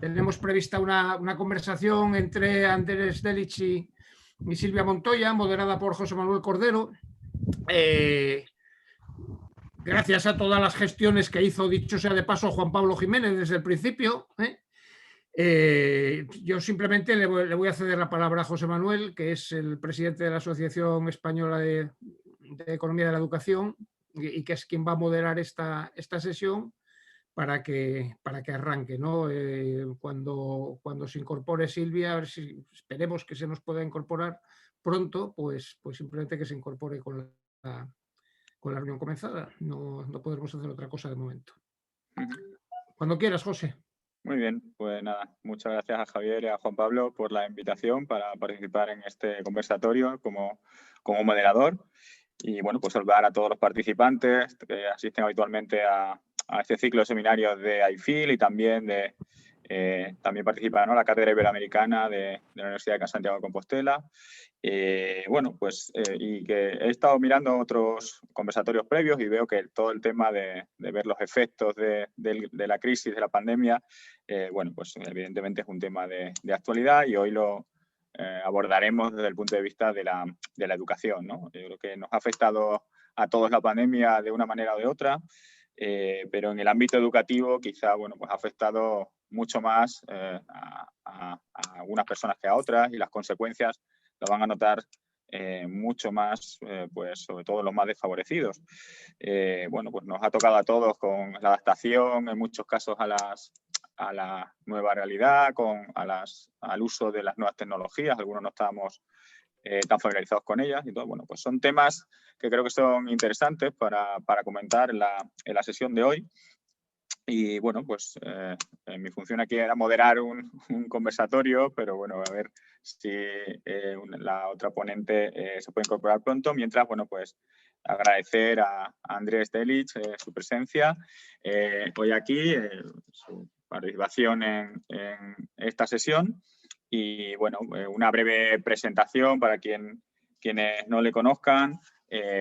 tenemos prevista una conversación entre Andrés Delic y Silvia Montoya, moderada por José Manuel Cordero. Gracias a todas las gestiones que hizo, dicho sea de paso, Juan Pablo Jiménez desde el principio. Yo simplemente le voy a ceder la palabra a José Manuel, que es el presidente de la Asociación Española de Economía de la Educación y que es quien va a moderar esta sesión para que arranque, ¿no? Cuando se incorpore Silvia, a ver si esperemos que se nos pueda incorporar pronto, pues simplemente que se incorpore con la reunión comenzada. No podremos hacer otra cosa de momento. Cuando quieras, José. Muy bien, pues nada, muchas gracias a Javier y a Juan Pablo por la invitación para participar en este conversatorio como moderador. Y bueno, pues saludar a todos los participantes que asisten habitualmente a este ciclo de seminarios de IFIL y también también participa, ¿no?, la Cátedra Iberoamericana de la Universidad de Santiago de Compostela. Bueno, pues y que he estado mirando otros conversatorios previos y veo que todo el tema de ver los efectos de la crisis, de la pandemia, bueno, pues evidentemente es un tema de actualidad y hoy lo abordaremos desde el punto de vista de la educación, ¿no? Yo creo que nos ha afectado a todos la pandemia de una manera o de otra, pero en el ámbito educativo quizá, bueno, pues ha afectado mucho más a algunas personas que a otras y las consecuencias lo van a notar mucho más, pues sobre todo los más desfavorecidos. Bueno, pues nos ha tocado a todos con la adaptación, en muchos casos a la nueva realidad, al uso de las nuevas tecnologías. Algunos no estábamos tan familiarizados con ellas y todo. Bueno, pues son temas que creo que son interesantes para comentar en la sesión de hoy. Y bueno, pues mi función aquí era moderar un conversatorio, pero bueno, a ver si la otra ponente se puede incorporar pronto. Mientras, bueno, pues agradecer a Andrés Delic su presencia hoy aquí, su participación en esta sesión. Y bueno, una breve presentación para quienes no le conozcan.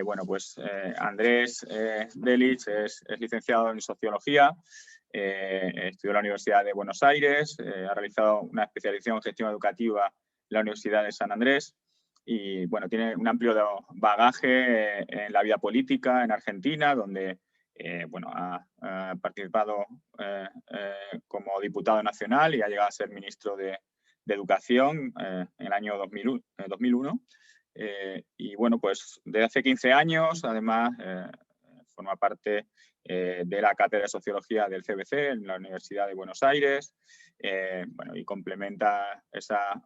Bueno, pues Andrés Delic es licenciado en Sociología, estudió en la Universidad de Buenos Aires, ha realizado una especialización en Gestión Educativa en la Universidad de San Andrés y bueno, tiene un amplio bagaje en la vida política en Argentina, donde bueno, ha participado como diputado nacional y ha llegado a ser ministro de Educación en el año 2001. Y bueno, pues desde hace 15 años, además, forma parte de la Cátedra de Sociología del CBC en la Universidad de Buenos Aires. Bueno, y complementa esa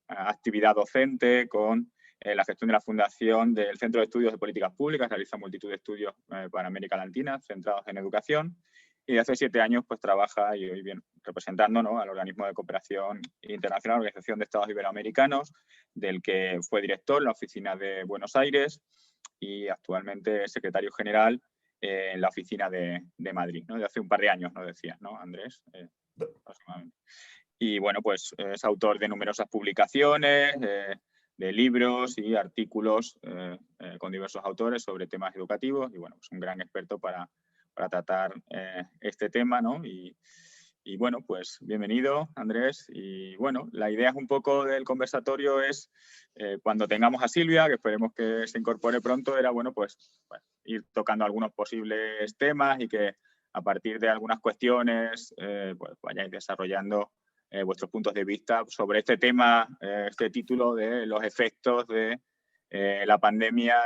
actividad docente con la gestión de la fundación del Centro de Estudios de Políticas Públicas. Realiza multitud de estudios para América Latina centrados en educación. Y hace 7 años pues trabaja y hoy bien representando, ¿no?, al Organismo de Cooperación Internacional, Organización de Estados Iberoamericanos, del que fue director en la oficina de Buenos Aires y actualmente es secretario general en la oficina de Madrid, ¿no? De hace un par de años, nos decía, ¿no, Andrés? Aproximadamente. Y bueno, pues es autor de numerosas publicaciones, de libros y artículos con diversos autores sobre temas educativos y bueno, es un gran experto para tratar este tema, ¿no? Y bueno, pues bienvenido, Andrés. Y bueno, la idea es un poco del conversatorio es, cuando tengamos a Silvia, que esperemos que se incorpore pronto, era bueno, pues ir tocando algunos posibles temas y que a partir de algunas cuestiones pues vayáis desarrollando vuestros puntos de vista sobre este tema, este título de los efectos de la pandemia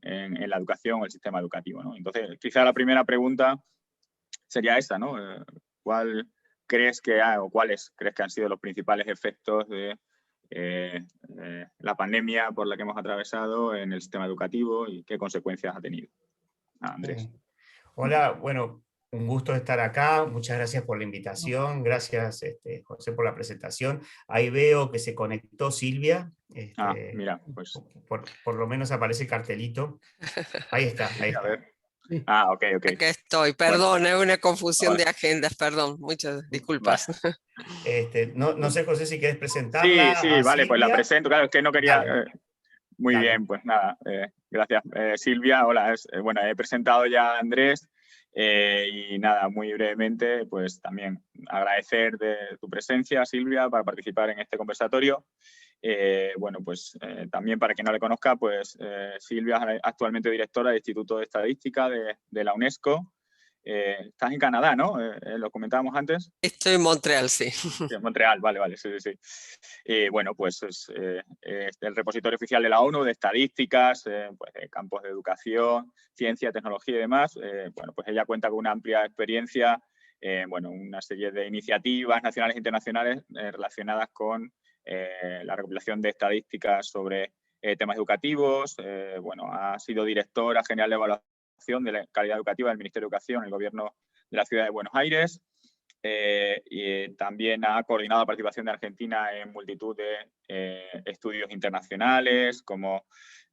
en la educación o el sistema educativo, ¿no? Entonces, quizá la primera pregunta sería esa, ¿no? ¿Cuál crees que o cuáles crees que han sido los principales efectos de la pandemia por la que hemos atravesado en el sistema educativo y qué consecuencias ha tenido? Andrés. Hola, bueno, un gusto estar acá. Muchas gracias por la invitación. Gracias, José, por la presentación. Ahí veo que se conectó Silvia. Mira, pues... Por lo menos aparece el cartelito. Ahí está, ahí está. A ver. Sí. Ok. Aquí estoy, perdón, Bueno. es una confusión Vale. de agendas, perdón, muchas disculpas. Vale. No sé, José, si quieres presentarla. Sí, vale, pues la presento. Claro, es que no quería... muy Dale. bien, pues nada, gracias. Silvia, hola. Bueno, he presentado ya a Andrés Y nada, muy brevemente, pues también agradecer de tu presencia, Silvia, para participar en este conversatorio. Bueno, pues también para quien no le conozca, pues Silvia es actualmente directora del Instituto de Estadística de la UNESCO. Estás en Canadá, ¿no? Lo comentábamos antes. Estoy en Montreal, sí. Sí, en Montreal, vale, sí. Bueno, pues es el repositorio oficial de la ONU de estadísticas, pues de campos de educación, ciencia, tecnología y demás. Bueno, pues ella cuenta con una amplia experiencia, bueno, una serie de iniciativas nacionales e internacionales relacionadas con la recopilación de estadísticas sobre temas educativos. Bueno, ha sido directora general de evaluación de la calidad educativa del Ministerio de Educación en el gobierno de la ciudad de Buenos Aires. Y también ha coordinado la participación de Argentina en multitud de estudios internacionales, como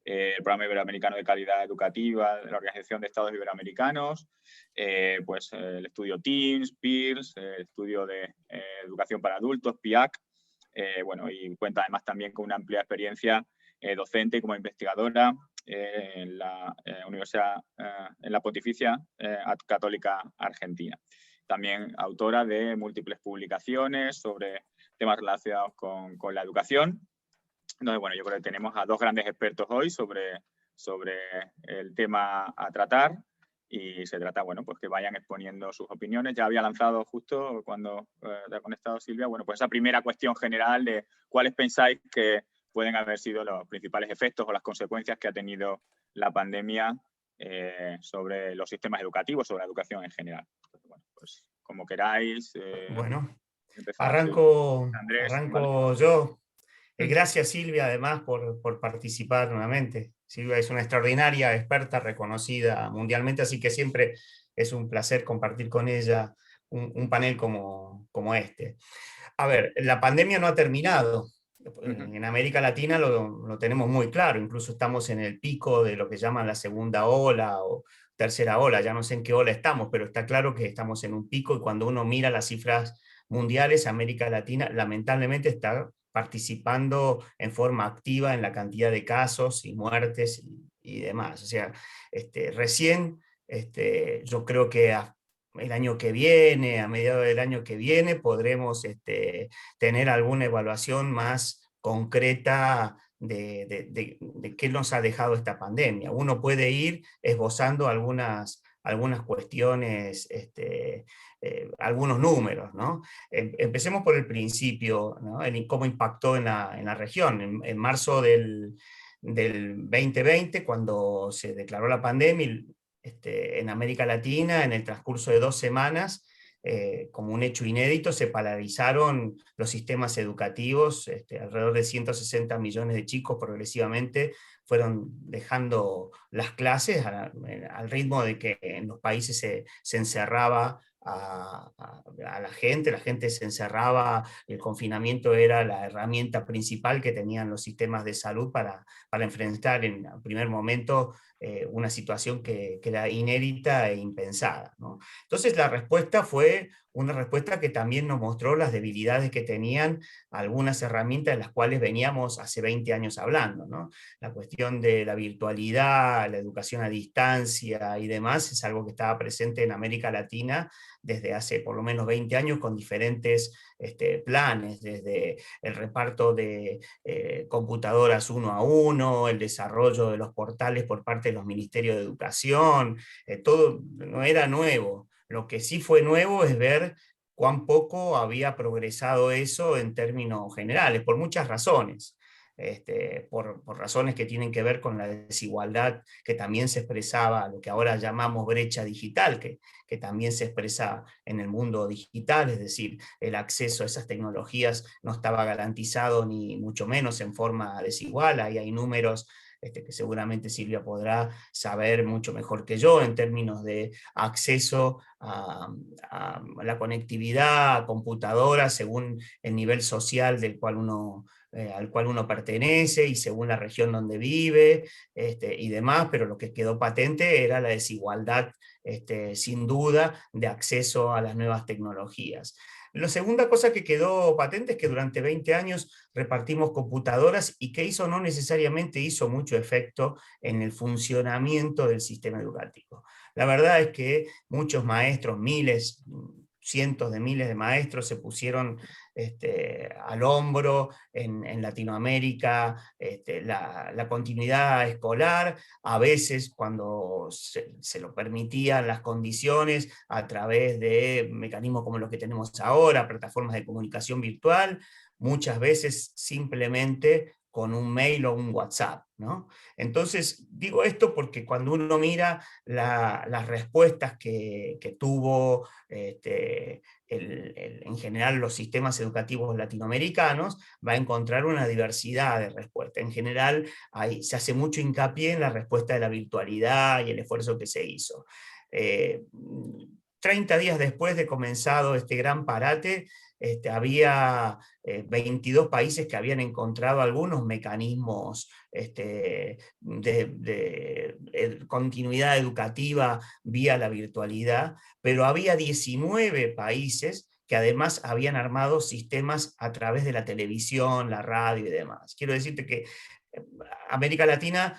el Programa Iberoamericano de Calidad Educativa de la Organización de Estados Iberoamericanos, pues el estudio TEAMS, PEERS, el estudio de educación para adultos, PIAC, bueno, y cuenta además también con una amplia experiencia docente como investigadora en la Universidad, en la Pontificia Católica Argentina. También autora de múltiples publicaciones sobre temas relacionados con la educación. Entonces, bueno, yo creo que tenemos a dos grandes expertos hoy sobre el tema a tratar, y se trata, bueno, pues que vayan exponiendo sus opiniones. Ya había lanzado justo cuando te ha conectado Silvia, bueno, pues esa primera cuestión general de cuáles pensáis que pueden haber sido los principales efectos o las consecuencias que ha tenido la pandemia sobre los sistemas educativos, sobre la educación en general. Bueno, pues como queráis. Bueno, Empezar, Andrés, ¿vale? arranco yo. Gracias, Silvia, además, por participar nuevamente. Silvia es una extraordinaria experta reconocida mundialmente, así que siempre es un placer compartir con ella un panel como este. A ver, la pandemia no ha terminado. En América Latina lo tenemos muy claro, incluso estamos en el pico de lo que llaman la segunda ola o tercera ola, ya no sé en qué ola estamos, pero está claro que estamos en un pico, y cuando uno mira las cifras mundiales, América Latina lamentablemente está participando en forma activa en la cantidad de casos y muertes y demás. O sea, recién yo creo que el año que viene, a mediados del año que viene, podremos tener alguna evaluación más concreta de qué nos ha dejado esta pandemia. Uno puede ir esbozando algunas cuestiones, algunos números, ¿no? Empecemos por el principio, ¿no? Cómo impactó en la región. En marzo del 2020, cuando se declaró la pandemia, en América Latina, en el transcurso de 2 semanas, como un hecho inédito, se paralizaron los sistemas educativos. Alrededor de 160 millones de chicos progresivamente fueron dejando las clases al ritmo de que en los países se encerraba a la gente se encerraba, el confinamiento era la herramienta principal que tenían los sistemas de salud para enfrentar en el primer momento una situación que era inédita e impensada, ¿no? Entonces la respuesta fue una respuesta que también nos mostró las debilidades que tenían algunas herramientas de las cuales veníamos hace 20 años hablando, ¿no? La cuestión de la virtualidad, la educación a distancia y demás es algo que estaba presente en América Latina desde hace por lo menos 20 años con diferentes planes, desde el reparto de computadoras 1 a 1, el desarrollo de los portales por parte de los ministerios de educación, todo no era nuevo. Lo que sí fue nuevo es ver cuán poco había progresado eso en términos generales, por muchas razones. Por razones que tienen que ver con la desigualdad que también se expresaba, lo que ahora llamamos brecha digital, que también se expresa en el mundo digital, es decir, el acceso a esas tecnologías no estaba garantizado ni mucho menos en forma desigual. Ahí hay números que seguramente Silvia podrá saber mucho mejor que yo en términos de acceso a la conectividad, a computadoras, según el nivel social del cual al cual uno pertenece y según la región donde vive y demás, pero lo que quedó patente era la desigualdad, sin duda, de acceso a las nuevas tecnologías. La segunda cosa que quedó patente es que durante 20 años repartimos computadoras y que eso no necesariamente hizo mucho efecto en el funcionamiento del sistema educativo. La verdad es que muchos maestros, miles, cientos de miles de maestros se pusieron al hombro en Latinoamérica, la continuidad escolar, a veces cuando se lo permitían las condiciones, a través de mecanismos como los que tenemos ahora, plataformas de comunicación virtual, muchas veces simplemente con un mail o un WhatsApp, ¿no? Entonces, digo esto porque cuando uno mira las respuestas que tuvo en general los sistemas educativos latinoamericanos, va a encontrar una diversidad de respuestas. En general, se hace mucho hincapié en la respuesta de la virtualidad y el esfuerzo que se hizo. 30 días después de comenzado este gran parate, había 22 países que habían encontrado algunos mecanismos de continuidad educativa vía la virtualidad, pero había 19 países que además habían armado sistemas a través de la televisión, la radio y demás. Quiero decirte que América Latina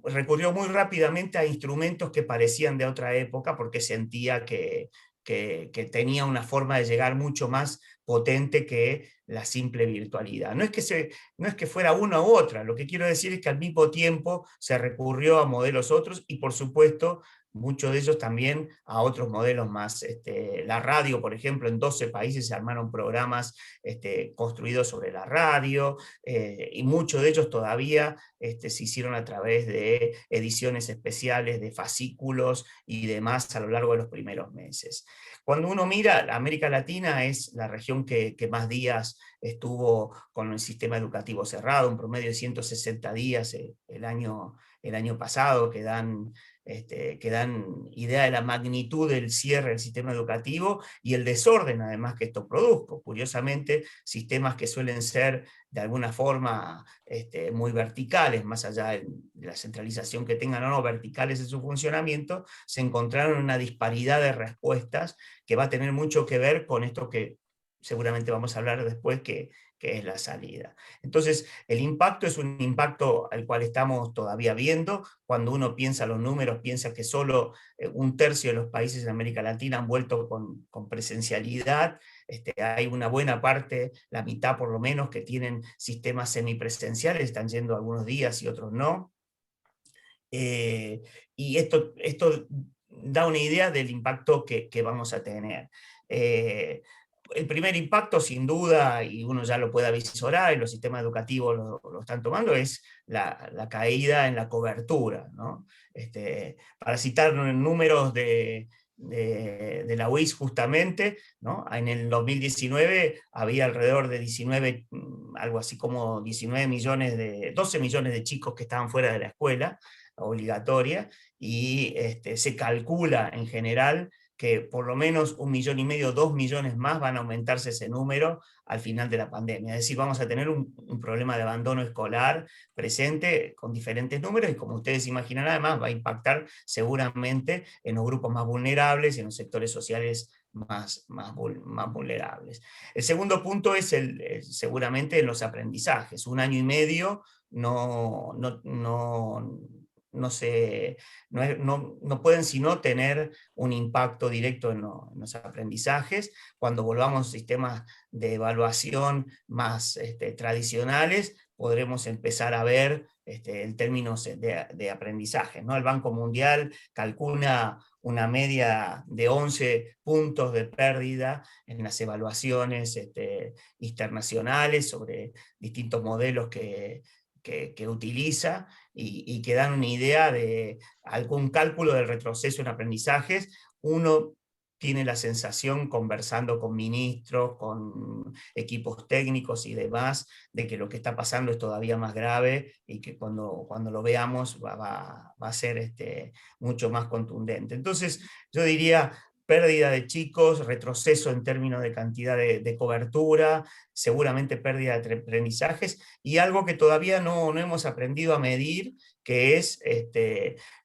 recurrió muy rápidamente a instrumentos que parecían de otra época porque sentía que tenía una forma de llegar mucho más potente que la simple virtualidad. No es que fuera una u otra, lo que quiero decir es que al mismo tiempo se recurrió a modelos otros y por supuesto muchos de ellos también a otros modelos más. La radio, por ejemplo, en 12 países se armaron programas construidos sobre la radio, y muchos de ellos todavía se hicieron a través de ediciones especiales, de fascículos y demás a lo largo de los primeros meses. Cuando uno mira, América Latina es la región que más días estuvo con el sistema educativo cerrado, un promedio de 160 días el año pasado, que dan idea de la magnitud del cierre del sistema educativo y el desorden además que esto produjo. Curiosamente, sistemas que suelen ser de alguna forma muy verticales, más allá de la centralización que tengan o no, verticales en su funcionamiento, se encontraron una disparidad de respuestas que va a tener mucho que ver con esto que seguramente vamos a hablar después, que es la salida. Entonces, el impacto es un impacto al cual estamos todavía viendo. Cuando uno piensa los números, piensa que solo un tercio de los países de América Latina han vuelto con presencialidad. Hay una buena parte, la mitad por lo menos, que tienen sistemas semipresenciales, están yendo algunos días y otros no. Y esto da una idea del impacto que vamos a tener. El primer impacto, sin duda, y uno ya lo puede avisorar, y los sistemas educativos lo están tomando, es la caída en la cobertura, ¿no? Para citar números de la UIS justamente, ¿no? En el 2019 había alrededor de 19, algo así como 12 millones de chicos que estaban fuera de la escuela obligatoria, y se calcula en general que por lo menos 1,5 millones, 2 millones más van a aumentarse ese número al final de la pandemia. Es decir, vamos a tener un problema de abandono escolar presente con diferentes números y, como ustedes imaginarán, además va a impactar seguramente en los grupos más vulnerables y en los sectores sociales más vulnerables. El segundo punto es seguramente en los aprendizajes. 1 año y medio no pueden sino tener un impacto directo en los aprendizajes. Cuando volvamos a sistemas de evaluación más tradicionales, podremos empezar a ver en términos de aprendizaje, ¿no? El Banco Mundial calcula una media de 11 puntos de pérdida en las evaluaciones internacionales sobre distintos modelos que utiliza, y que dan una idea de algún cálculo del retroceso en aprendizajes. Uno tiene la sensación, conversando con ministros, con equipos técnicos y demás, de que lo que está pasando es todavía más grave y que cuando lo veamos va a ser mucho más contundente. Entonces, yo diría pérdida de chicos, retroceso en términos de cantidad de cobertura, seguramente pérdida de aprendizajes, y algo que todavía no hemos aprendido a medir, que es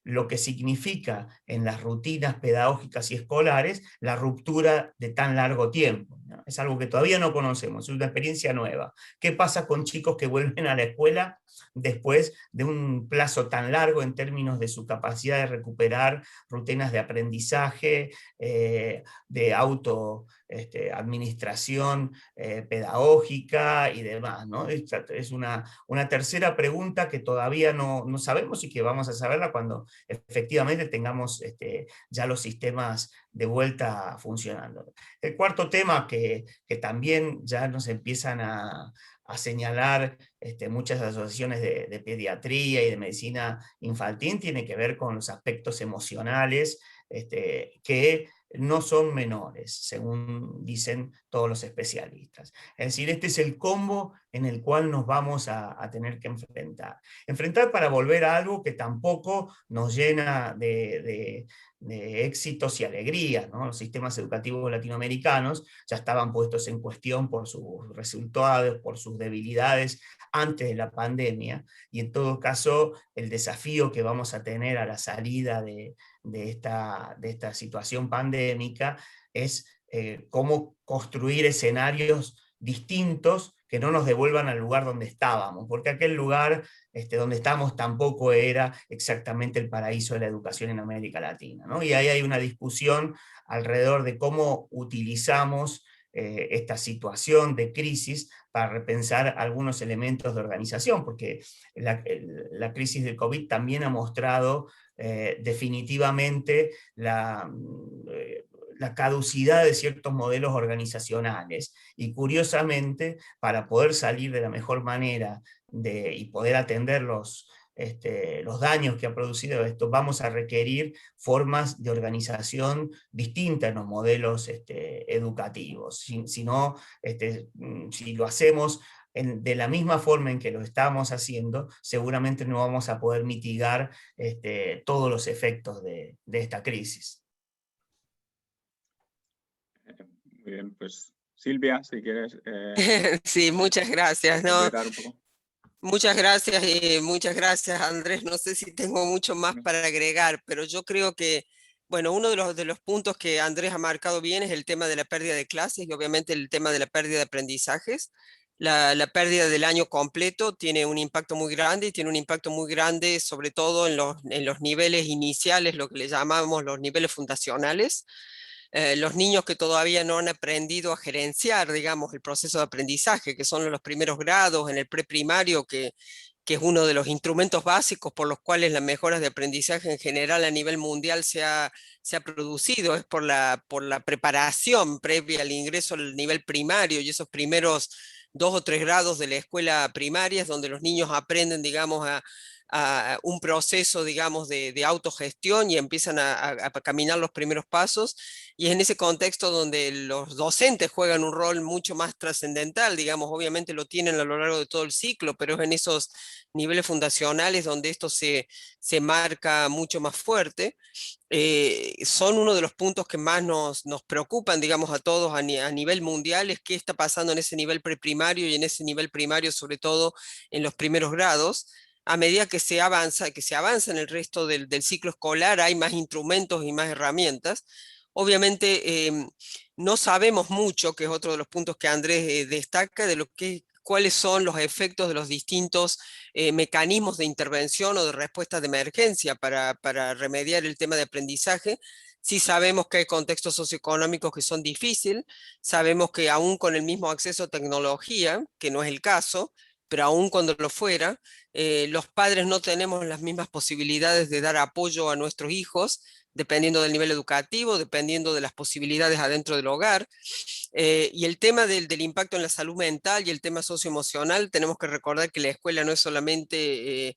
lo que significa en las rutinas pedagógicas y escolares la ruptura de tan largo tiempo, ¿no? Es algo que todavía no conocemos, es una experiencia nueva. ¿Qué pasa con chicos que vuelven a la escuela después de un plazo tan largo en términos de su capacidad de recuperar rutinas de aprendizaje, de auto administración pedagógica y demás, ¿no? Es una tercera pregunta que todavía no sabemos y que vamos a saberla cuando efectivamente tengamos ya los sistemas de vuelta funcionando. El cuarto tema que también ya nos empiezan a señalar muchas asociaciones de pediatría y de medicina infantil tiene que ver con los aspectos emocionales que no son menores, según dicen todos los especialistas. Es decir, este es el combo en el cual nos vamos a tener que enfrentar. Enfrentar para volver a algo que tampoco nos llena de éxitos y alegrías, ¿no? Los sistemas educativos latinoamericanos ya estaban puestos en cuestión por sus resultados, por sus debilidades antes de la pandemia, y en todo caso el desafío que vamos a tener a la salida de esta situación pandémica es cómo construir escenarios distintos que no nos devuelvan al lugar donde estábamos, porque aquel lugar donde estamos tampoco era exactamente el paraíso de la educación en América Latina, ¿no? Y ahí hay una discusión alrededor de cómo utilizamos esta situación de crisis para repensar algunos elementos de organización, porque la crisis del COVID también ha mostrado definitivamente la caducidad de ciertos modelos organizacionales, y curiosamente, para poder salir de la mejor manera y poder atender los daños que ha producido esto, vamos a requerir formas de organización distintas en los modelos educativos. Si lo hacemos de la misma forma en que lo estamos haciendo, seguramente no vamos a poder mitigar todos los efectos de esta crisis. Muy bien, pues Silvia, si quieres Sí, muchas gracias, ¿no? completar un poco. Muchas gracias, Andrés. No sé si tengo mucho más para agregar, pero yo creo que, bueno, uno de los puntos que Andrés ha marcado bien es el tema de la pérdida de clases y obviamente el tema de la pérdida de aprendizajes. La pérdida del año completo tiene un impacto muy grande y tiene un impacto muy grande sobre todo en los niveles iniciales, lo que le llamamos los niveles fundacionales. Los niños que todavía no han aprendido a gerenciar, digamos, el proceso de aprendizaje, que son los primeros grados en el preprimario, que es uno de los instrumentos básicos por los cuales las mejoras de aprendizaje en general a nivel mundial se ha producido, es por la preparación previa al ingreso al nivel primario, y esos primeros 2 o 3 grados de la escuela primaria es donde los niños aprenden, digamos, a un proceso, digamos, de autogestión y empiezan a caminar los primeros pasos, y es en ese contexto donde los docentes juegan un rol mucho más trascendental, digamos, obviamente lo tienen a lo largo de todo el ciclo, pero es en esos niveles fundacionales donde esto se marca mucho más fuerte. Son uno de los puntos que más nos preocupan, digamos, a todos a nivel mundial, es qué está pasando en ese nivel preprimario y en ese nivel primario, sobre todo en los primeros grados. A medida que se avanza en el resto del ciclo escolar, hay más instrumentos y más herramientas. Obviamente no sabemos mucho, que es otro de los puntos que Andrés destaca, de cuáles son los efectos de los distintos mecanismos de intervención o de respuesta de emergencia para remediar el tema de aprendizaje. Sí sabemos que hay contextos socioeconómicos que son difíciles, sabemos que aún con el mismo acceso a tecnología, que no es el caso, pero aún cuando lo fuera, los padres no tenemos las mismas posibilidades de dar apoyo a nuestros hijos, dependiendo del nivel educativo, dependiendo de las posibilidades adentro del hogar. Y el tema del impacto en la salud mental y el tema socioemocional, tenemos que recordar que la escuela no es solamente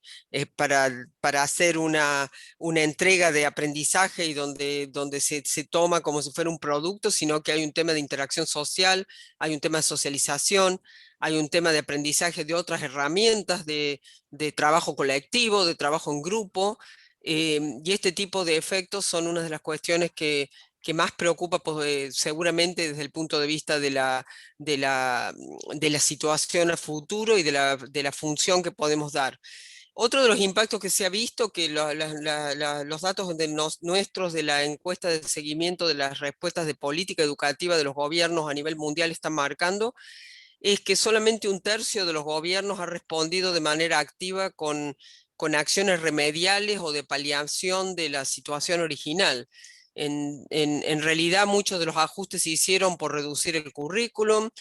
para hacer una entrega de aprendizaje y donde se toma como si fuera un producto, sino que hay un tema de interacción social, hay un tema de socialización, hay un tema de aprendizaje de otras herramientas de trabajo colectivo, de trabajo en grupo, y este tipo de efectos son una de las cuestiones que que más preocupa seguramente desde el punto de vista de la situación a futuro y de la función que podemos dar. Otro de los impactos que se ha visto, que los datos nuestros de la encuesta de seguimiento de las respuestas de política educativa de los gobiernos a nivel mundial están marcando, es que solamente 1/3 de los gobiernos ha respondido de manera activa con acciones remediales o de paliación de la situación original. En realidad muchos de los ajustes se hicieron por reducir el currículum,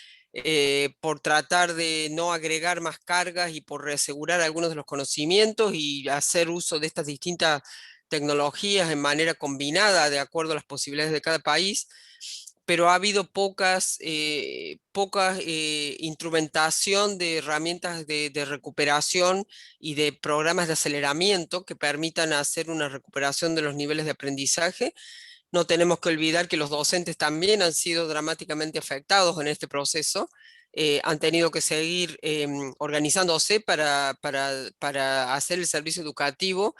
por tratar de no agregar más cargas y por reasegurar algunos de los conocimientos y hacer uso de estas distintas tecnologías en manera combinada de acuerdo a las posibilidades de cada país, pero ha habido pocas instrumentación de herramientas de recuperación y de programas de aceleramiento que permitan hacer una recuperación de los niveles de aprendizaje. No tenemos que olvidar que los docentes también han sido dramáticamente afectados en este proceso. Han tenido que seguir organizándose para hacer el servicio educativo,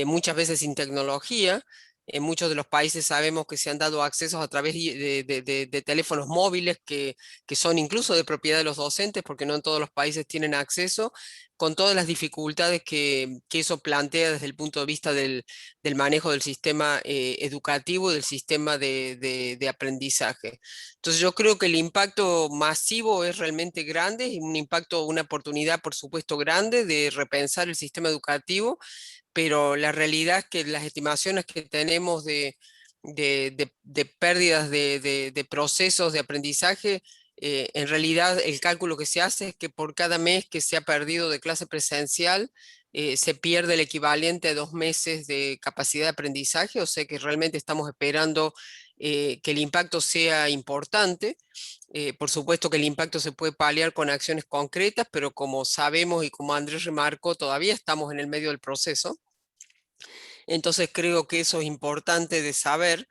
muchas veces sin tecnología. En muchos de los países sabemos que se han dado accesos a través de teléfonos móviles que son incluso de propiedad de los docentes, porque no en todos los países tienen acceso, con todas las dificultades que eso plantea desde el punto de vista del manejo del sistema educativo y del sistema de aprendizaje. Entonces yo creo que el impacto masivo es realmente grande, y un impacto, una oportunidad por supuesto grande de repensar el sistema educativo, pero la realidad es que las estimaciones que tenemos de pérdidas de procesos de aprendizaje, en realidad el cálculo que se hace es que por cada mes que se ha perdido de clase presencial, se pierde el equivalente a 2 meses de capacidad de aprendizaje, o sea que realmente estamos esperando que el impacto sea importante. Por supuesto que el impacto se puede paliar con acciones concretas, pero como sabemos y como Andrés remarcó, todavía estamos en el medio del proceso. Entonces creo que eso es importante de saber.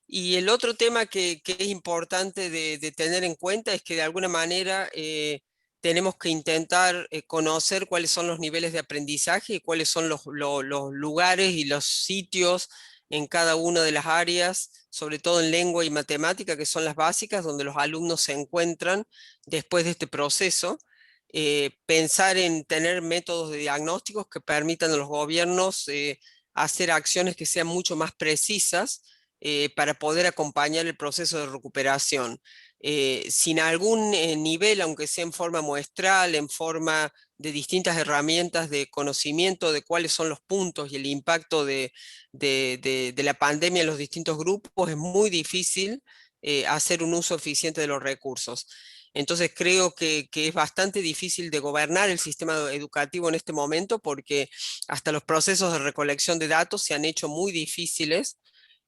Y el otro tema que es importante de tener en cuenta es que de alguna manera tenemos que intentar conocer cuáles son los niveles de aprendizaje y cuáles son los lugares y los sitios en cada una de las áreas, sobre todo en lengua y matemática, que son las básicas, donde los alumnos se encuentran después de este proceso. Pensar en tener métodos de diagnósticos que permitan a los gobiernos hacer acciones que sean mucho más precisas para poder acompañar el proceso de recuperación. Sin algún nivel, aunque sea en forma muestral, en forma de distintas herramientas de conocimiento de cuáles son los puntos y el impacto de la pandemia en los distintos grupos, es muy difícil hacer un uso eficiente de los recursos. Entonces creo que es bastante difícil de gobernar el sistema educativo en este momento, porque hasta los procesos de recolección de datos se han hecho muy difíciles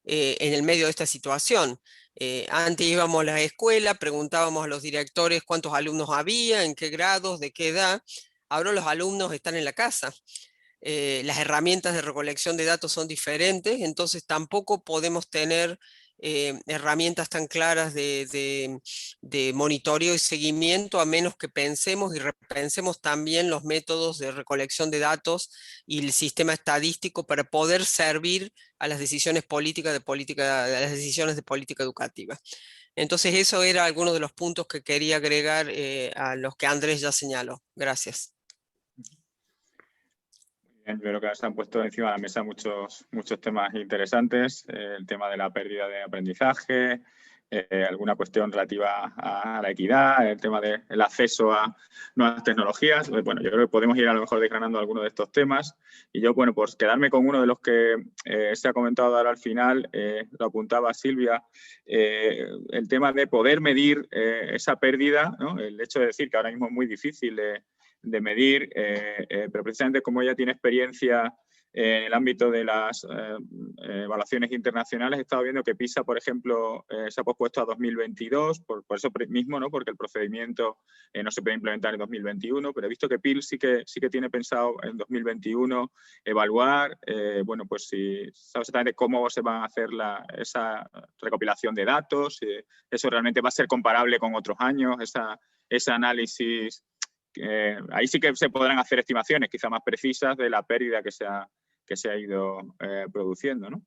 en el medio de esta situación. Antes íbamos a la escuela, preguntábamos a los directores cuántos alumnos había, en qué grados, de qué edad. Ahora los alumnos están en la casa. Las herramientas de recolección de datos son diferentes, entonces tampoco podemos tener herramientas tan claras de monitoreo y seguimiento, a menos que pensemos y repensemos también los métodos de recolección de datos y el sistema estadístico para poder servir a las decisiones políticas a las decisiones de política educativa. Entonces eso era algunos de los puntos que quería agregar a los que Andrés ya señaló. Gracias. Yo creo que se han puesto encima de la mesa muchos temas interesantes, el tema de la pérdida de aprendizaje, alguna cuestión relativa a la equidad, el tema del acceso a nuevas tecnologías. Bueno, yo creo que podemos ir a lo mejor desgranando algunos de estos temas. Y yo, bueno, pues quedarme con uno de los que se ha comentado ahora al final, lo apuntaba Silvia, el tema de poder medir esa pérdida, ¿no? El hecho de decir que ahora mismo es muy difícil de medir, pero precisamente como ella tiene experiencia en el ámbito de las evaluaciones internacionales, he estado viendo que PISA, por ejemplo, se ha pospuesto a 2022, por eso mismo, ¿no? Porque el procedimiento no se puede implementar en 2021, pero he visto que PIL sí que tiene pensado en 2021 evaluar, bueno, pues si sabe exactamente cómo se va a hacer esa recopilación de datos, si eso realmente va a ser comparable con otros años, ese análisis. Ahí sí que se podrán hacer estimaciones quizá más precisas de la pérdida que se ha ido produciendo, ¿no?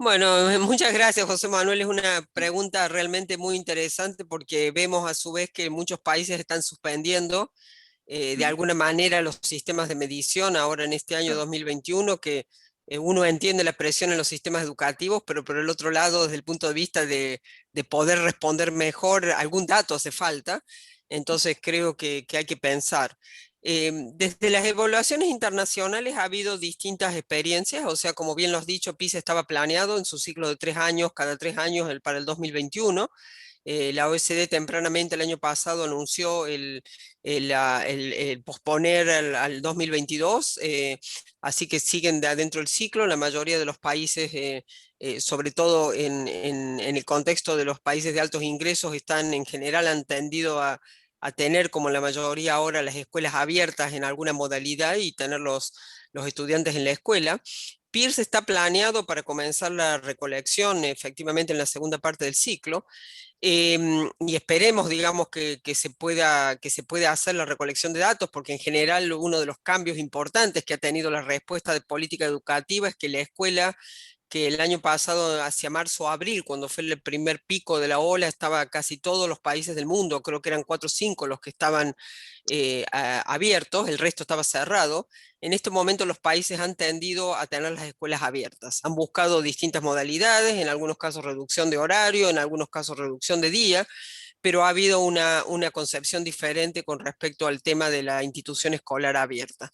Bueno, muchas gracias, José Manuel. Es una pregunta realmente muy interesante porque vemos a su vez que muchos países están suspendiendo de alguna manera los sistemas de medición ahora en este año Claro. 2021, que uno entiende la presión en los sistemas educativos, pero por el otro lado, desde el punto de vista de poder responder mejor, algún dato hace falta. Entonces creo que hay que pensar. Desde las evaluaciones internacionales ha habido distintas experiencias, o sea, como bien lo has dicho, PISA estaba planeado en su ciclo de 3 años, cada 3 años para el 2021. La OECD tempranamente el año pasado anunció el posponer al 2022, así que siguen de adentro del ciclo. La mayoría de los países, sobre todo en el contexto de los países de altos ingresos, están en general han tendido a tener, como la mayoría ahora, las escuelas abiertas en alguna modalidad y tener los estudiantes en la escuela. Pearce está planeado para comenzar la recolección efectivamente en la segunda parte del ciclo. Y esperemos, digamos, que se pueda hacer la recolección de datos, porque en general uno de los cambios importantes que ha tenido la respuesta de política educativa es que la escuela, que el año pasado, hacia marzo o abril, cuando fue el primer pico de la ola, estaba casi todos los países del mundo, creo que eran 4 o 5 los que estaban abiertos, el resto estaba cerrado. En este momento los países han tendido a tener las escuelas abiertas, han buscado distintas modalidades, en algunos casos reducción de horario, en algunos casos reducción de día, pero ha habido una concepción diferente con respecto al tema de la institución escolar abierta.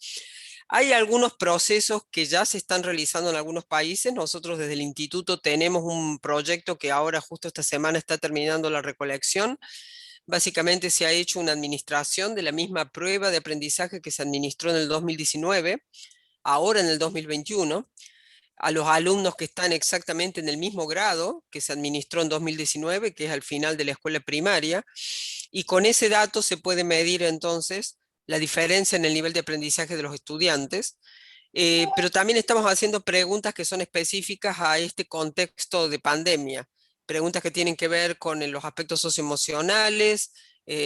Hay algunos procesos que ya se están realizando en algunos países. Nosotros desde el instituto tenemos un proyecto que ahora justo esta semana está terminando la recolección. Básicamente se ha hecho una administración de la misma prueba de aprendizaje que se administró en el 2019, ahora en el 2021, a los alumnos que están exactamente en el mismo grado que se administró en 2019, que es al final de la escuela primaria, y con ese dato se puede medir entonces la diferencia en el nivel de aprendizaje de los estudiantes. Pero también estamos haciendo preguntas que son específicas a este contexto de pandemia, preguntas que tienen que ver con los aspectos socioemocionales,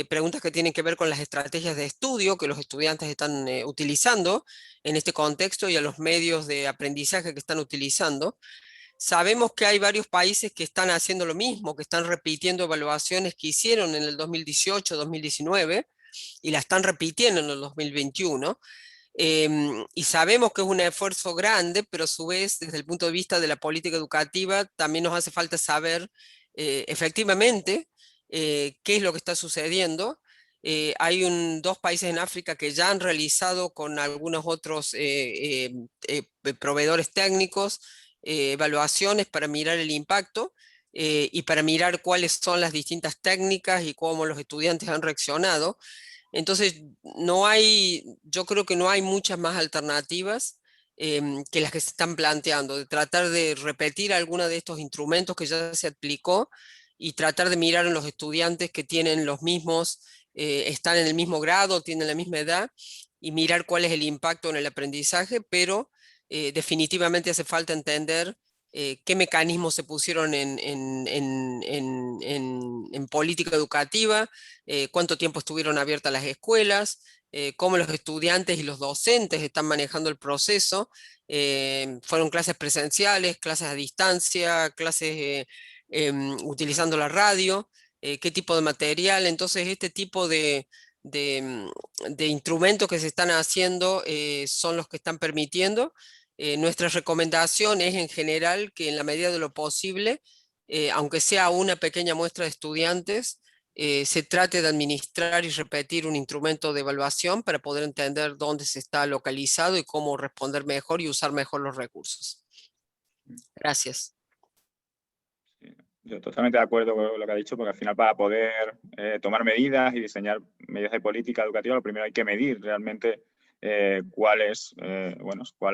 preguntas que tienen que ver con las estrategias de estudio que los estudiantes están utilizando en este contexto y a los medios de aprendizaje que están utilizando. Sabemos que hay varios países que están haciendo lo mismo, que están repitiendo evaluaciones que hicieron en el 2018-2019 y la están repitiendo en el 2021. Y sabemos que es un esfuerzo grande, pero a su vez, desde el punto de vista de la política educativa, también nos hace falta saber efectivamente qué es lo que está sucediendo. Hay dos países en África que ya han realizado con algunos otros proveedores técnicos evaluaciones para mirar el impacto y para mirar cuáles son las distintas técnicas y cómo los estudiantes han reaccionado. Entonces, yo creo que no hay muchas más alternativas que las que se están planteando, de tratar de repetir alguna de estos instrumentos que ya se aplicó y tratar de mirar a los estudiantes que tienen los mismos, están en el mismo grado, tienen la misma edad, y mirar cuál es el impacto en el aprendizaje, pero definitivamente hace falta entender qué mecanismos se pusieron en política educativa, cuánto tiempo estuvieron abiertas las escuelas, cómo los estudiantes y los docentes están manejando el proceso. Fueron clases presenciales, clases a distancia, clases utilizando la radio, qué tipo de material. Entonces, este tipo de instrumentos que se están haciendo son los que están permitiendo. Nuestra recomendación es en general que en la medida de lo posible, aunque sea una pequeña muestra de estudiantes, se trate de administrar y repetir un instrumento de evaluación para poder entender dónde se está localizado y cómo responder mejor y usar mejor los recursos. Gracias. Yo totalmente de acuerdo con lo que ha dicho, porque al final para poder tomar medidas y diseñar medidas de política educativa, lo primero hay que medir realmente cuál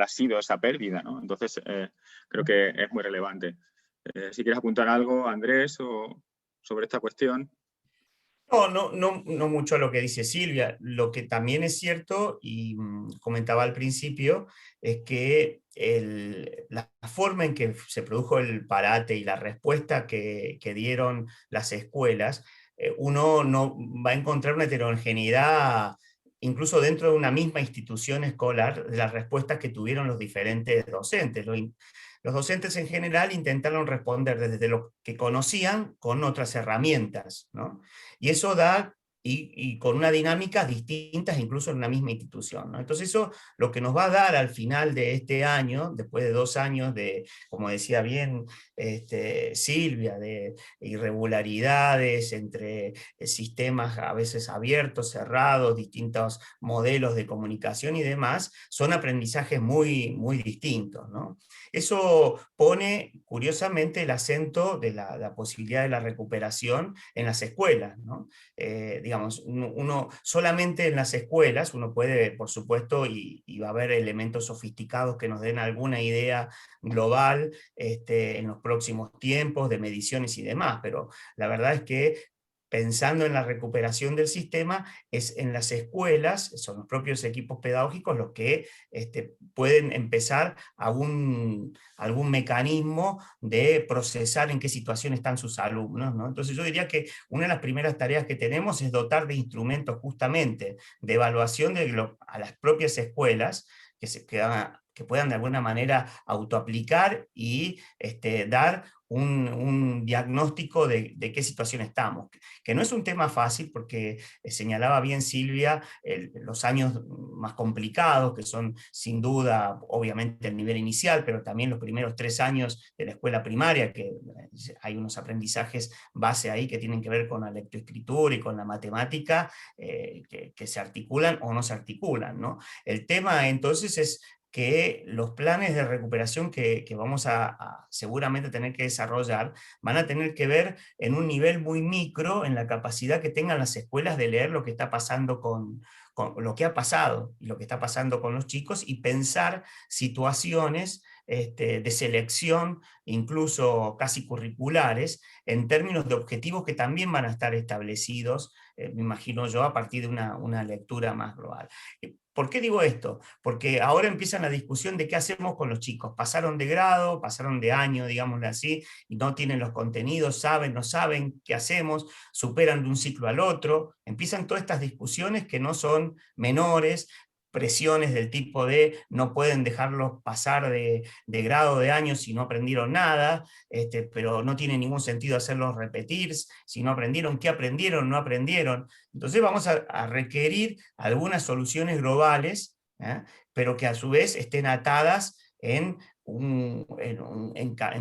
ha sido esa pérdida, ¿no? Entonces, creo que es muy relevante. Si quieres apuntar algo, Andrés, sobre esta cuestión. No mucho lo que dice Silvia. Lo que también es cierto, y comentaba al principio, es que la forma en que se produjo el parate y la respuesta que dieron las escuelas, uno no va a encontrar una heterogeneidad incluso dentro de una misma institución escolar de las respuestas que tuvieron los diferentes docentes. los docentes en general intentaron responder desde lo que conocían con otras herramientas, ¿no? Y eso da, y con una dinámica distintas incluso en una misma institución, ¿no? Entonces eso lo que nos va a dar al final de este año, después de 2 años de, como decía bien Silvia, de irregularidades entre sistemas a veces abiertos, cerrados, distintos modelos de comunicación y demás, son aprendizajes muy, muy distintos, ¿no? Eso pone, curiosamente, el acento de la posibilidad de la recuperación en las escuelas, ¿no? Digamos, uno solamente en las escuelas, uno puede, por supuesto, y va a haber elementos sofisticados que nos den alguna idea global en los próximos tiempos de mediciones y demás, pero la verdad es que pensando en la recuperación del sistema, es en las escuelas, son los propios equipos pedagógicos los que pueden empezar algún mecanismo de procesar en qué situación están sus alumnos, ¿no? Entonces yo diría que una de las primeras tareas que tenemos es dotar de instrumentos justamente de evaluación a las propias escuelas, que puedan de alguna manera autoaplicar y dar un diagnóstico de qué situación estamos, que no es un tema fácil porque señalaba bien Silvia los años más complicados, que son sin duda obviamente el nivel inicial, pero también los primeros 3 años de la escuela primaria, que hay unos aprendizajes base ahí que tienen que ver con la lectoescritura y con la matemática, que se articulan o no se articulan, ¿no? El tema entonces es que los planes de recuperación que vamos a seguramente tener que desarrollar van a tener que ver en un nivel muy micro en la capacidad que tengan las escuelas de leer lo que está pasando con lo que ha pasado y lo que está pasando con los chicos, y pensar situaciones de selección, incluso casi curriculares, en términos de objetivos que también van a estar establecidos, me imagino yo, a partir de una lectura más global. ¿Por qué digo esto? Porque ahora empieza la discusión de qué hacemos con los chicos. Pasaron de grado, pasaron de año, digámoslo así, y no tienen los contenidos, saben, no saben qué hacemos, superan de un ciclo al otro. Empiezan todas estas discusiones que no son menores, presiones del tipo de no pueden dejarlos pasar de grado de años si no aprendieron nada, pero no tiene ningún sentido hacerlos repetir si no aprendieron, qué aprendieron, no aprendieron. Entonces vamos a requerir algunas soluciones globales, pero que a su vez estén atadas en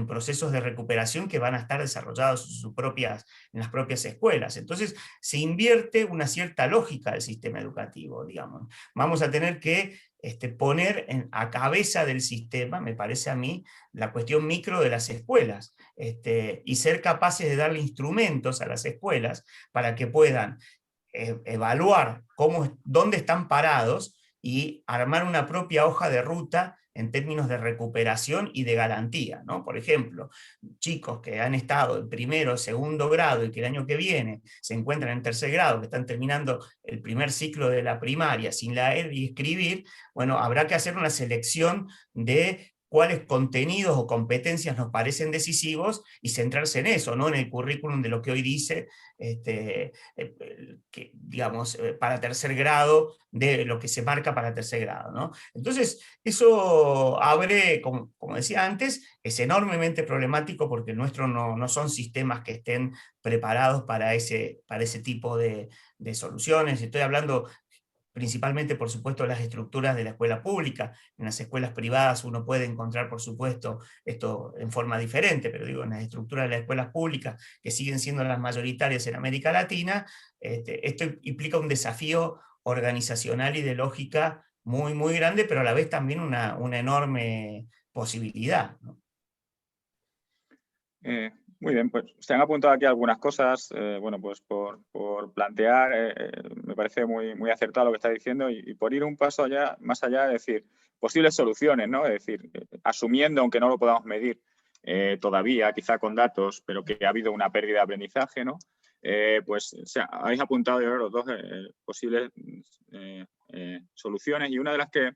procesos de recuperación que van a estar desarrollados en las propias escuelas. Entonces se invierte una cierta lógica del sistema educativo, digamos. Vamos a tener que poner a cabeza del sistema, me parece a mí, la cuestión micro de las escuelas, y ser capaces de darle instrumentos a las escuelas para que puedan evaluar dónde están parados y armar una propia hoja de ruta en términos de recuperación y de garantía, ¿no? Por ejemplo, chicos que han estado en primero o segundo grado y que el año que viene se encuentran en tercer grado, que están terminando el primer ciclo de la primaria sin leer y escribir, bueno, habrá que hacer una selección de cuáles contenidos o competencias nos parecen decisivos y centrarse en eso, no en el currículum de lo que hoy dice, digamos, para tercer grado, de lo que se marca para tercer grado, ¿no? Entonces, eso abre, como decía antes, es enormemente problemático porque el nuestro no son sistemas que estén preparados para ese tipo de soluciones. Estoy hablando principalmente, por supuesto, las estructuras de la escuela pública. En las escuelas privadas uno puede encontrar, por supuesto, esto en forma diferente, pero digo, en las estructuras de las escuelas públicas, que siguen siendo las mayoritarias en América Latina, esto implica un desafío organizacional y de lógica muy, muy grande, pero a la vez también una enorme posibilidad, ¿no? Muy bien, pues se han apuntado aquí algunas cosas, bueno, pues por plantear, me parece muy, muy acertado lo que está diciendo, y por ir un paso más allá, es decir, posibles soluciones, ¿no? Es decir, asumiendo, aunque no lo podamos medir todavía, quizá con datos, pero que ha habido una pérdida de aprendizaje, ¿no? Pues habéis apuntado, yo creo, los dos posibles soluciones, y una de las que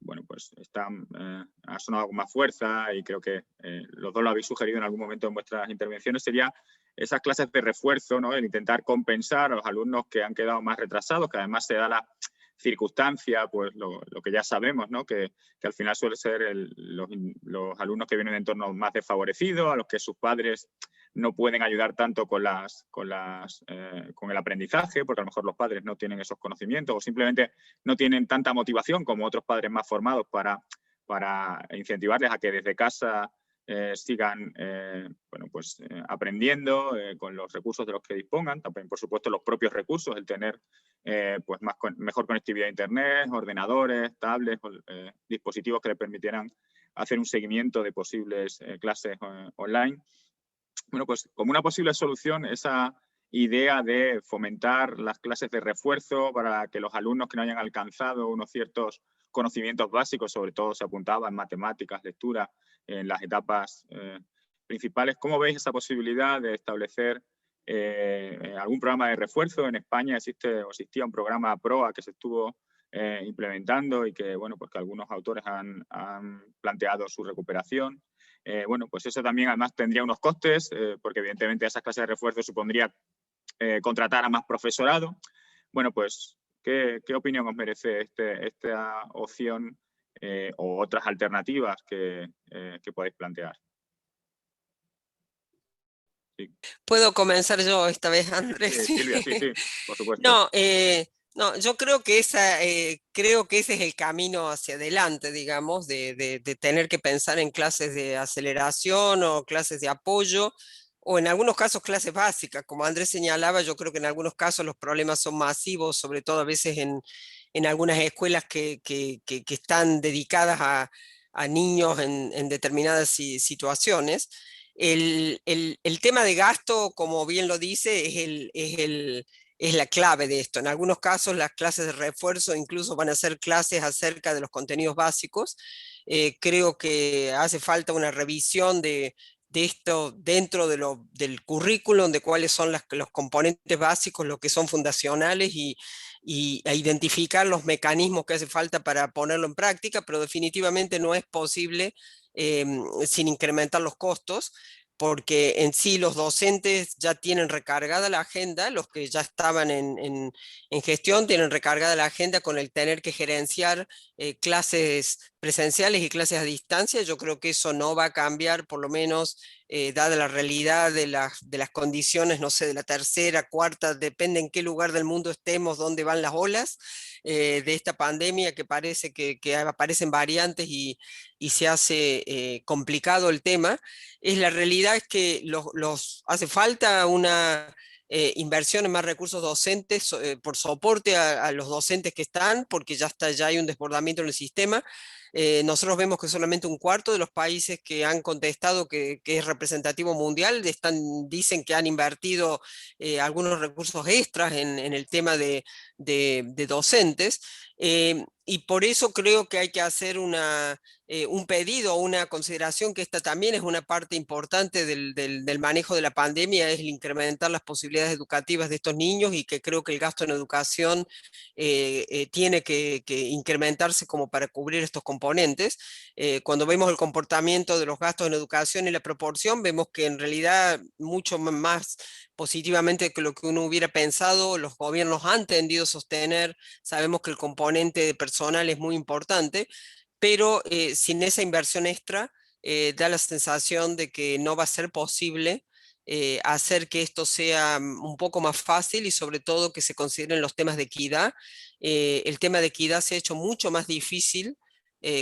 bueno, pues ha sonado con más fuerza, y creo que los dos lo habéis sugerido en algún momento en vuestras intervenciones, sería esas clases de refuerzo, ¿no? El intentar compensar a los alumnos que han quedado más retrasados, que además se da circunstancia, pues lo que ya sabemos, ¿no? Que al final suele ser los alumnos que vienen de entornos más desfavorecidos, a los que sus padres no pueden ayudar tanto con el aprendizaje, porque a lo mejor los padres no tienen esos conocimientos o simplemente no tienen tanta motivación como otros padres más formados para incentivarles a que desde casa sigan aprendiendo con los recursos de los que dispongan, también por supuesto los propios recursos, el tener mejor conectividad a internet, ordenadores, tablets, dispositivos que le permitieran hacer un seguimiento de posibles clases online. Bueno, pues como una posible solución, esa idea de fomentar las clases de refuerzo para que los alumnos que no hayan alcanzado unos ciertos conocimientos básicos, sobre todo se apuntaba en matemáticas, lectura, en las etapas principales. ¿Cómo veis esa posibilidad de establecer algún programa de refuerzo? En España existía un programa PROA que se estuvo implementando y que, bueno, pues que algunos autores han planteado su recuperación. Bueno, pues eso también además tendría unos costes, porque evidentemente esas clases de refuerzo supondría contratar a más profesorado. Bueno, pues, ¿qué opinión os merece esta opción o otras alternativas que podéis plantear? Sí. ¿Puedo comenzar yo esta vez, Andrés? Sí, Silvia, sí, por supuesto. No, yo creo que ese es el camino hacia adelante, digamos, de tener que pensar en clases de aceleración o clases de apoyo, o en algunos casos clases básicas. Como Andrés señalaba, yo creo que en algunos casos los problemas son masivos, sobre todo a veces en algunas escuelas que están dedicadas a niños en determinadas situaciones. El tema de gasto, como bien lo dice, es la clave de esto. En algunos casos las clases de refuerzo incluso van a ser clases acerca de los contenidos básicos. Creo que hace falta una revisión de esto dentro del currículum, de cuáles son los componentes básicos, lo que son fundacionales y a identificar los mecanismos que hace falta para ponerlo en práctica, pero definitivamente no es posible sin incrementar los costos, porque en sí los docentes ya tienen recargada la agenda, los que ya estaban en gestión tienen recargada la agenda con el tener que gerenciar clases presenciales y clases a distancia. Yo creo que eso no va a cambiar, por lo menos dada la realidad de las condiciones, no sé, de la tercera, cuarta, depende en qué lugar del mundo estemos, dónde van las olas de esta pandemia, que parece que aparecen variantes y se hace complicado el tema. La realidad es que hace falta una inversión en más recursos docentes por soporte a los docentes que están, porque ya hay un desbordamiento en el sistema. Nosotros vemos que solamente un cuarto de los países que han contestado que es representativo mundial dicen que han invertido algunos recursos extras en el tema de docentes. Y por eso creo que hay que hacer un pedido, una consideración, que esta también es una parte importante del manejo de la pandemia, es el incrementar las posibilidades educativas de estos niños, y que creo que el gasto en educación tiene que incrementarse como para cubrir estos componentes. Cuando vemos el comportamiento de los gastos en educación y la proporción, vemos que en realidad mucho más positivamente que lo que uno hubiera pensado, los gobiernos han tendido a sostener. Sabemos que el componente personal es muy importante, pero sin esa inversión extra da la sensación de que no va a ser posible hacer que esto sea un poco más fácil, y sobre todo que se consideren los temas de equidad. El tema de equidad se ha hecho mucho más difícil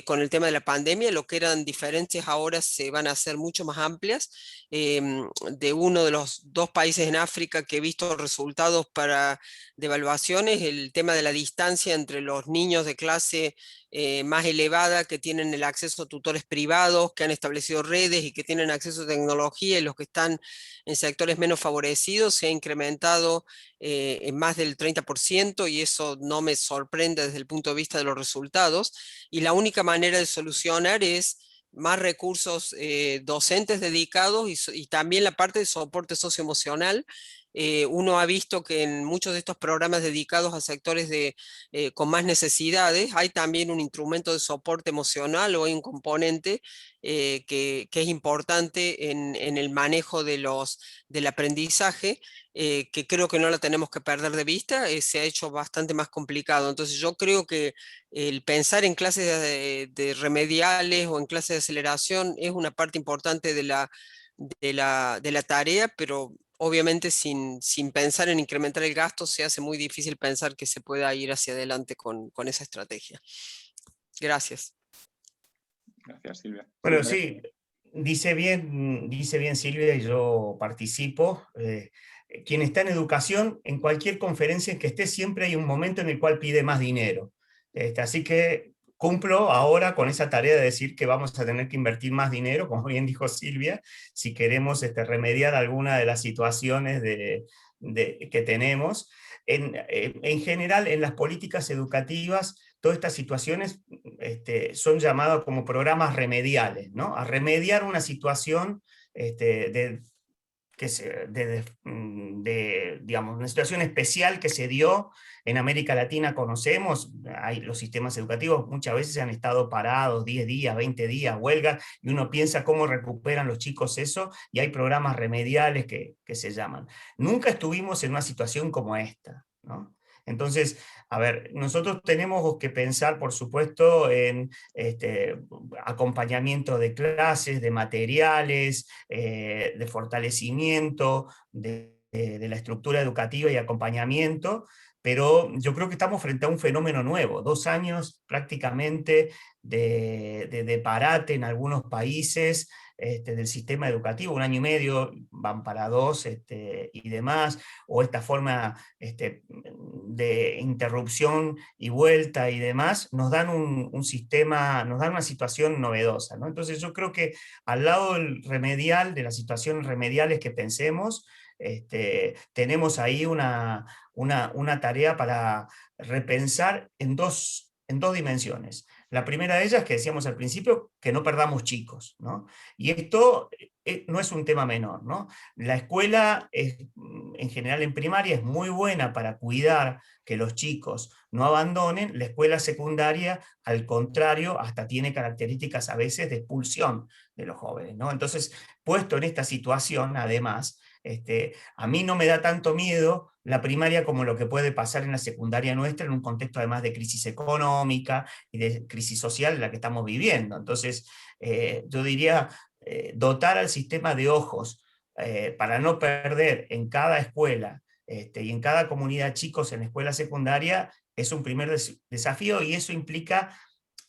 con el tema de la pandemia. Lo que eran diferencias ahora se van a hacer mucho más amplias. De uno de los dos países en África que he visto resultados de evaluaciones, el tema de la distancia entre los niños de clase más elevada, que tienen el acceso a tutores privados, que han establecido redes y que tienen acceso a tecnología, y los que están en sectores menos favorecidos, se ha incrementado en más del 30%, y eso no me sorprende desde el punto de vista de los resultados. Y la única manera de solucionar es más recursos docentes dedicados y también la parte de soporte socioemocional. uno ha visto que en muchos de estos programas dedicados a sectores con más necesidades hay también un instrumento de soporte emocional o hay un componente que es importante en el manejo del aprendizaje, que creo que no la tenemos que perder de vista. Se ha hecho bastante más complicado. Entonces yo creo que el pensar en clases de remediales o en clases de aceleración es una parte importante de la tarea, pero obviamente sin pensar en incrementar el gasto se hace muy difícil pensar que se pueda ir hacia adelante con esa estrategia. Gracias. Gracias, Silvia. Bueno, sí, dice bien Silvia, y yo participo. Quien está en educación, en cualquier conferencia en que esté, siempre hay un momento en el cual pide más dinero. Así que cumplo ahora con esa tarea de decir que vamos a tener que invertir más dinero, como bien dijo Silvia, si queremos remediar alguna de las situaciones que tenemos. En general, en las políticas educativas, todas estas situaciones son llamadas como programas remediales, ¿no? A remediar una situación digamos, una situación especial que se dio en América Latina. Conocemos, los sistemas educativos muchas veces han estado parados 10 días, 20 días, huelgas, y uno piensa cómo recuperan los chicos eso, y hay programas remediales que se llaman. Nunca estuvimos en una situación como esta, ¿no? Entonces, a ver, nosotros tenemos que pensar, por supuesto, en acompañamiento de clases, de materiales, de fortalecimiento de la estructura educativa y acompañamiento, pero yo creo que estamos frente a un fenómeno nuevo, 2 años prácticamente de parate en algunos países, del sistema educativo, 1 año y medio, van para 2 y demás, o esta forma de interrupción y vuelta y demás, nos dan un sistema, nos dan una situación novedosa, ¿no? Entonces yo creo que al lado del remedial, de las situaciones remediales que pensemos, tenemos ahí una tarea para repensar en dos dimensiones. La primera de ellas, que decíamos al principio, que no perdamos chicos, ¿no? Y esto no es un tema menor, ¿no? La escuela, en general en primaria, es muy buena para cuidar que los chicos no abandonen. La escuela secundaria, al contrario, hasta tiene características a veces de expulsión de los jóvenes, ¿no? Entonces, puesto en esta situación, además, a mí no me da tanto miedo la primaria como lo que puede pasar en la secundaria nuestra, en un contexto además de crisis económica y de crisis social en la que estamos viviendo. Entonces, yo diría, dotar al sistema de ojos para no perder en cada escuela y en cada comunidad chicos en la escuela secundaria es un primer desafío, y eso implica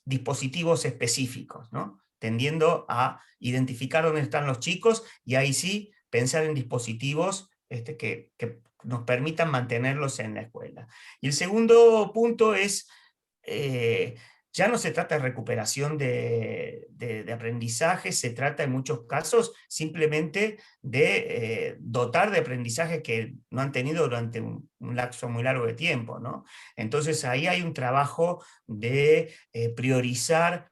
dispositivos específicos, ¿no? Tendiendo a identificar dónde están los chicos, y ahí sí pensar en dispositivos que nos permitan mantenerlos en la escuela. Y el segundo punto es, ya no se trata de recuperación de aprendizaje, se trata en muchos casos simplemente de dotar de aprendizaje que no han tenido durante un lapso muy largo de tiempo, ¿no? Entonces ahí hay un trabajo de priorizar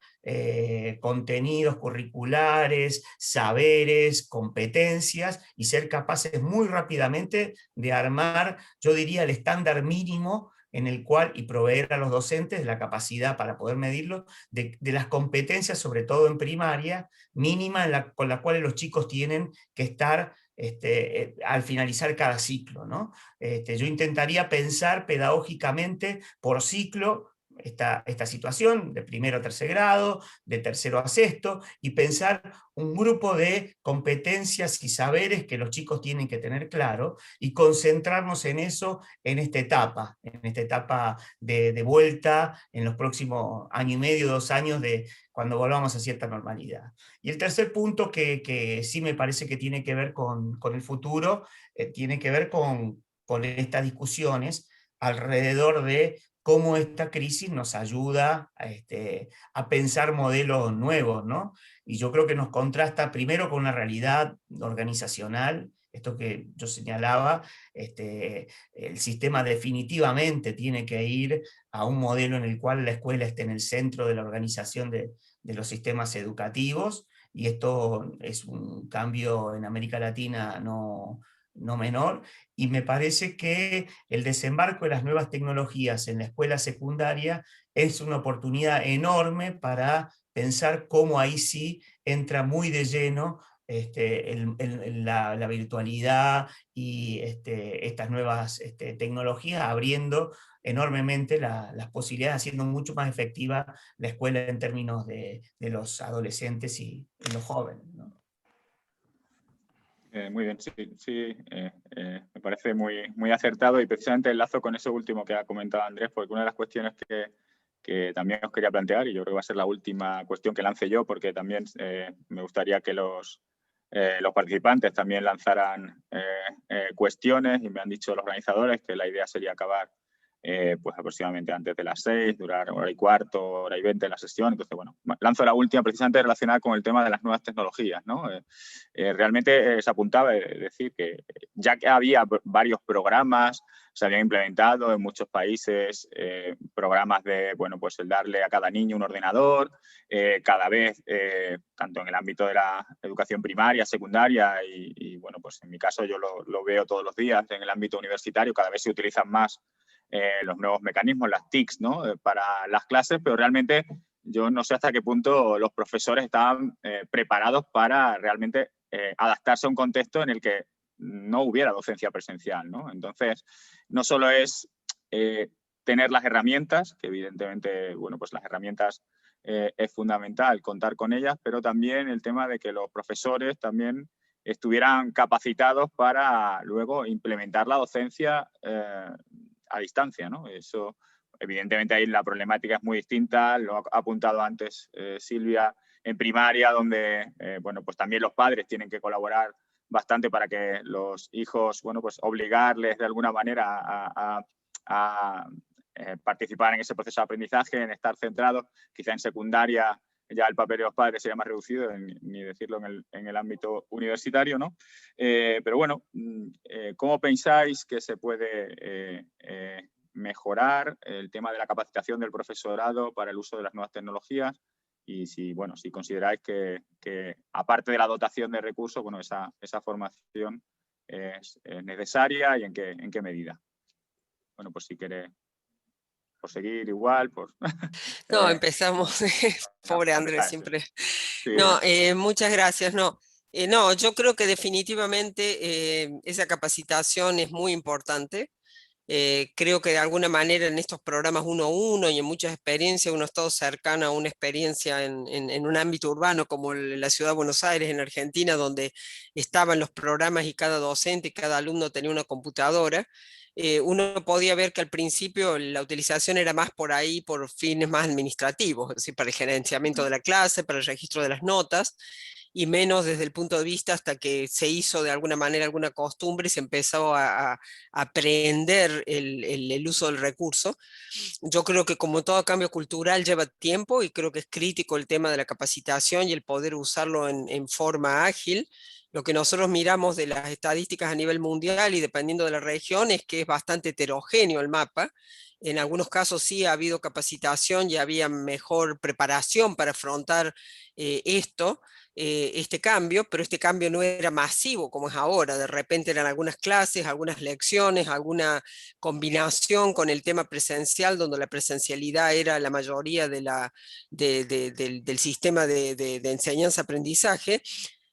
contenidos curriculares, saberes, competencias, y ser capaces muy rápidamente de armar, yo diría, el estándar mínimo en el cual, y proveer a los docentes la capacidad para poder medirlo, de las competencias, sobre todo en primaria, mínima con la cual los chicos tienen que estar al finalizar cada ciclo, ¿no? Yo intentaría pensar pedagógicamente por ciclo esta situación, de primero a tercer grado, de tercero a sexto, y pensar un grupo de competencias y saberes que los chicos tienen que tener claro, y concentrarnos en eso en esta etapa de vuelta en los próximos año y medio, 2 años, de cuando volvamos a cierta normalidad. Y el tercer punto, que sí me parece que tiene que ver con el futuro, tiene que ver con estas discusiones alrededor de cómo esta crisis nos ayuda a pensar modelos nuevos, ¿no? Y yo creo que nos contrasta primero con una realidad organizacional, esto que yo señalaba, el sistema definitivamente tiene que ir a un modelo en el cual la escuela esté en el centro de la organización de los sistemas educativos, y esto es un cambio en América Latina no no menor, y me parece que el desembarco de las nuevas tecnologías en la escuela secundaria es una oportunidad enorme para pensar cómo ahí sí entra muy de lleno la virtualidad y estas nuevas tecnologías, abriendo enormemente las posibilidades, haciendo mucho más efectiva la escuela en términos de los adolescentes y los jóvenes, ¿no? Muy bien, sí, me parece muy acertado, y precisamente enlazo con eso último que ha comentado Andrés, porque una de las cuestiones que también os quería plantear, y yo creo que va a ser la última cuestión que lance yo, porque también me gustaría que los participantes también lanzaran cuestiones, y me han dicho los organizadores que la idea sería acabar pues aproximadamente antes de las 6, durar 1h15, 1h20 en la sesión. Entonces, bueno, lanzo la última precisamente relacionada con el tema de las nuevas tecnologías, ¿no? Realmente se apuntaba, es decir, que ya que había varios programas, se habían implementado en muchos países programas de, bueno, pues el darle a cada niño un ordenador, cada vez, tanto en el ámbito de la educación primaria, secundaria y bueno, pues en mi caso yo lo veo todos los días en el ámbito universitario, cada vez se utilizan más los nuevos mecanismos, las TICs, ¿no? Para las clases, pero realmente yo no sé hasta qué punto los profesores estaban preparados para realmente adaptarse a un contexto en el que no hubiera docencia presencial, ¿no? Entonces, no solo es tener las herramientas, que evidentemente, bueno, pues las herramientas es fundamental contar con ellas, pero también el tema de que los profesores también estuvieran capacitados para luego implementar la docencia a distancia, ¿no? Eso, evidentemente, ahí la problemática es muy distinta, lo ha apuntado antes Silvia, en primaria, donde, bueno, pues también los padres tienen que colaborar bastante para que los hijos, bueno, pues obligarles de alguna manera a participar en ese proceso de aprendizaje, en estar centrados. Quizá en secundaria ya el papel de los padres sería más reducido, ni decirlo en el ámbito universitario, ¿no? Pero bueno, ¿cómo pensáis que se puede mejorar el tema de la capacitación del profesorado para el uso de las nuevas tecnologías? Y si, bueno, si consideráis que aparte de la dotación de recursos, bueno, esa formación es necesaria, y en qué medida. Bueno, pues si queréis seguir igual, pues... No, empezamos. Pobre Andrés, siempre. Sí. No, muchas gracias. No, no, yo creo que definitivamente esa capacitación es muy importante. Creo que de alguna manera en estos programas 1-1 y en muchas experiencias uno ha estado cercano a una experiencia en un ámbito urbano como la ciudad de Buenos Aires, en Argentina, donde estaban los programas y cada docente y cada alumno tenía una computadora. Uno podía ver que al principio la utilización era más por ahí, por fines más administrativos, es decir, para el gerenciamiento de la clase, para el registro de las notas, y menos desde el punto de vista hasta que se hizo de alguna manera alguna costumbre y se empezó a aprender el uso del recurso. Yo creo que como todo cambio cultural lleva tiempo, y creo que es crítico el tema de la capacitación y el poder usarlo en forma ágil. Lo que nosotros miramos de las estadísticas a nivel mundial y dependiendo de la región es que es bastante heterogéneo el mapa. En algunos casos sí ha habido capacitación y había mejor preparación para afrontar este cambio, pero este cambio no era masivo como es ahora. De repente eran algunas clases, algunas lecciones, alguna combinación con el tema presencial, donde la presencialidad era la mayoría del sistema de enseñanza-aprendizaje,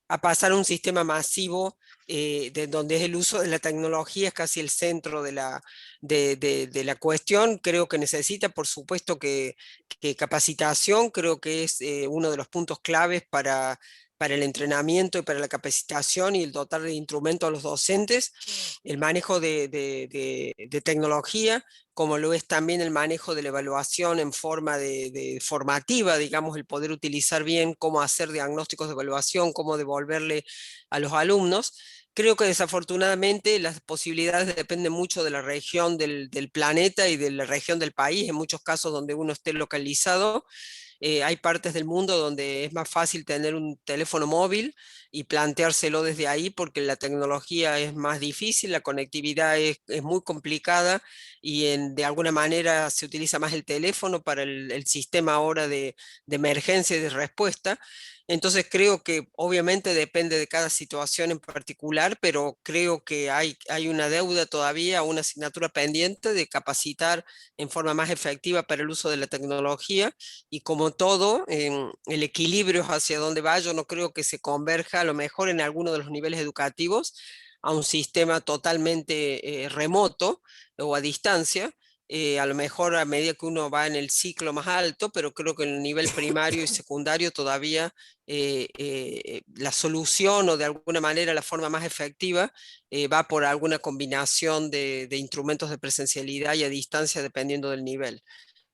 a pasar a un sistema masivo donde es el uso de la tecnología es casi el centro de la cuestión. Creo que necesita, por supuesto, que capacitación, creo que es uno de los puntos claves para el entrenamiento y para la capacitación y el dotar de instrumentos a los docentes, el manejo de tecnología, como lo es también el manejo de la evaluación en forma de formativa, digamos, el poder utilizar bien cómo hacer diagnósticos de evaluación, cómo devolverle a los alumnos. Creo que desafortunadamente las posibilidades dependen mucho de la región del planeta y de la región del país, en muchos casos donde uno esté localizado. Hay partes del mundo donde es más fácil tener un teléfono móvil y planteárselo desde ahí porque la tecnología es más difícil, la conectividad es muy complicada y de alguna manera se utiliza más el teléfono para el sistema ahora de emergencia y de respuesta. Entonces creo que obviamente depende de cada situación en particular, pero creo que hay una deuda todavía, una asignatura pendiente de capacitar en forma más efectiva para el uso de la tecnología, y como todo, el equilibrio hacia dónde va. Yo no creo que se converja a lo mejor en alguno de los niveles educativos a un sistema totalmente remoto o a distancia. A lo mejor a medida que uno va en el ciclo más alto, pero creo que en el nivel primario y secundario todavía la solución, o de alguna manera la forma más efectiva, va por alguna combinación de instrumentos de presencialidad y a distancia dependiendo del nivel.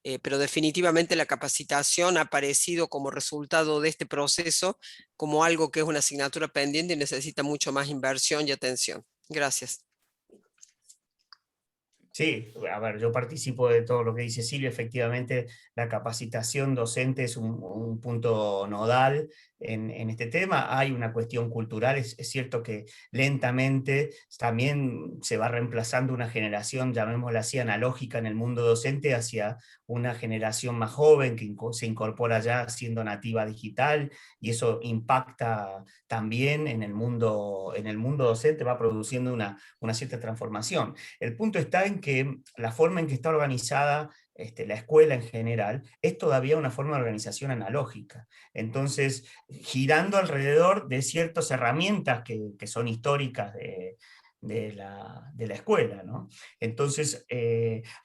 Pero definitivamente la capacitación ha aparecido como resultado de este proceso como algo que es una asignatura pendiente y necesita mucho más inversión y atención. Gracias. Sí, a ver, yo participo de todo lo que dice Silvia. Efectivamente, la capacitación docente es un punto nodal en este tema. Hay una cuestión cultural, es cierto que lentamente también se va reemplazando una generación, llamémosla así, analógica en el mundo docente, hacia una generación más joven que se incorpora ya siendo nativa digital, y eso impacta también en el mundo docente, va produciendo una cierta transformación. El punto está en que la forma en que está organizada la escuela en general es todavía una forma de organización analógica. Entonces, girando alrededor de ciertas herramientas que son históricas de la escuela, ¿no? Entonces,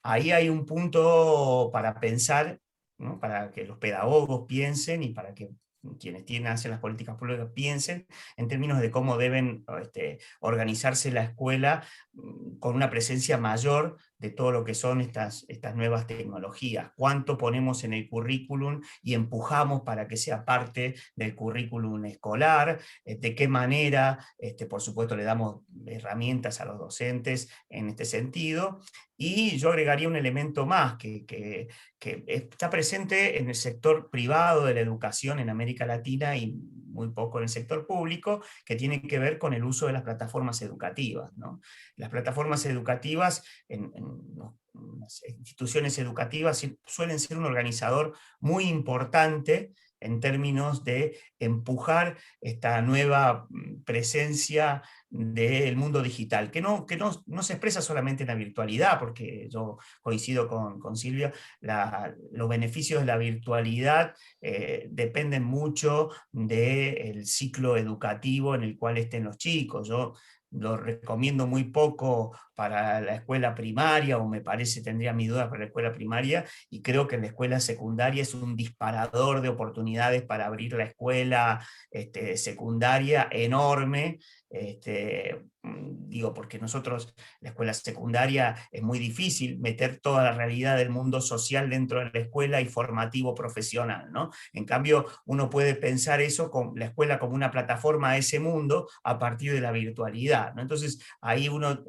ahí hay un punto para pensar, ¿no? Para que los pedagogos piensen y para que quienes hacen las políticas públicas piensen en términos de cómo deben organizarse la escuela con una presencia mayor de todo lo que son estas nuevas tecnologías. Cuánto ponemos en el currículum y empujamos para que sea parte del currículum escolar, de qué manera, por supuesto, le damos herramientas a los docentes en este sentido. Y yo agregaría un elemento más que está presente en el sector privado de la educación en América Latina y muy poco en el sector público, que tiene que ver con el uso de las plataformas educativas, ¿no? Las plataformas educativas en las instituciones educativas suelen ser un organizador muy importante en términos de empujar esta nueva presencia del mundo digital, que no se expresa solamente en la virtualidad, porque yo coincido con Silvia, los beneficios de la virtualidad dependen mucho del ciclo educativo en el cual estén los chicos. Yo lo recomiendo muy poco para la escuela primaria, o me parece, tendría mis dudas para la escuela primaria, y creo que en la escuela secundaria es un disparador de oportunidades para abrir la escuela secundaria enorme. Digo, porque nosotros, la escuela secundaria, es muy difícil meter toda la realidad del mundo social dentro de la escuela y formativo profesional, ¿no? En cambio, uno puede pensar eso con la escuela como una plataforma a ese mundo a partir de la virtualidad, ¿no? Entonces, ahí uno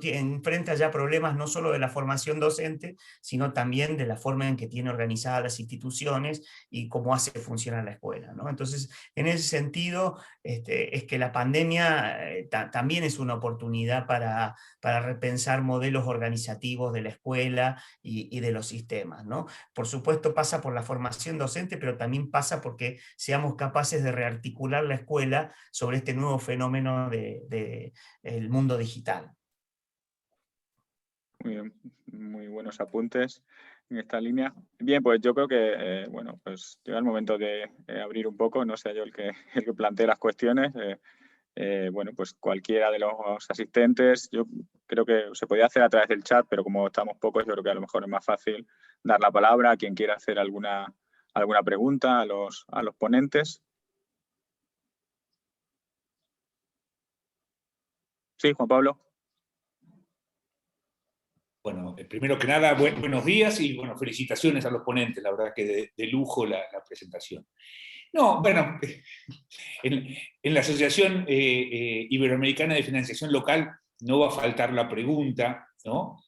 enfrenta ya problemas no solo de la formación docente, sino también de la forma en que tiene organizadas las instituciones y cómo hace funcionar la escuela, ¿no? Entonces, en ese sentido, es que la pandemia también es una oportunidad para repensar modelos organizativos de la escuela y de los sistemas, ¿no? Por supuesto pasa por la formación docente, pero también pasa porque seamos capaces de rearticular la escuela sobre este nuevo fenómeno del mundo digital. Muy bien, muy buenos apuntes en esta línea. Bien, pues yo creo que bueno, pues llega el momento de abrir un poco, no sea yo el que plantee las cuestiones. Bueno, pues cualquiera de los asistentes, yo creo que se podía hacer a través del chat, pero como estamos pocos, yo creo que a lo mejor es más fácil dar la palabra a quien quiera hacer alguna pregunta a los ponentes. Sí, Juan Pablo. Bueno, primero que nada, buenos días y bueno, felicitaciones a los ponentes, la verdad que de lujo la presentación. No, bueno, en la Asociación Iberoamericana de Financiación Local no va a faltar la pregunta, ¿no?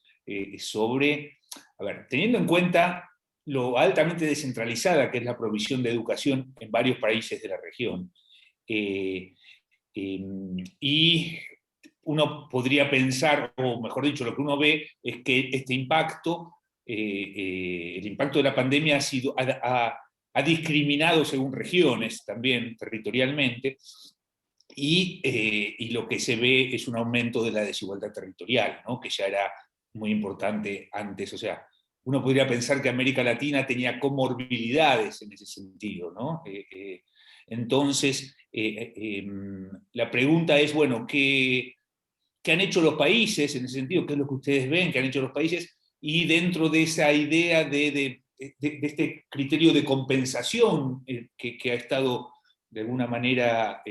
Sobre, a ver, teniendo en cuenta lo altamente descentralizada que es la provisión de educación en varios países de la región, y uno podría pensar, o mejor dicho, lo que uno ve es que este impacto, el impacto de la pandemia ha ha discriminado según regiones también territorialmente, y lo que se ve es un aumento de la desigualdad territorial, ¿no? Que ya era muy importante antes. O sea, uno podría pensar que América Latina tenía comorbilidades en ese sentido, ¿no? Entonces, la pregunta es, bueno, ¿qué han hecho los países en ese sentido? ¿Qué es lo que ustedes ven que han hecho los países? Y dentro de esa idea de este criterio de compensación que ha estado de alguna manera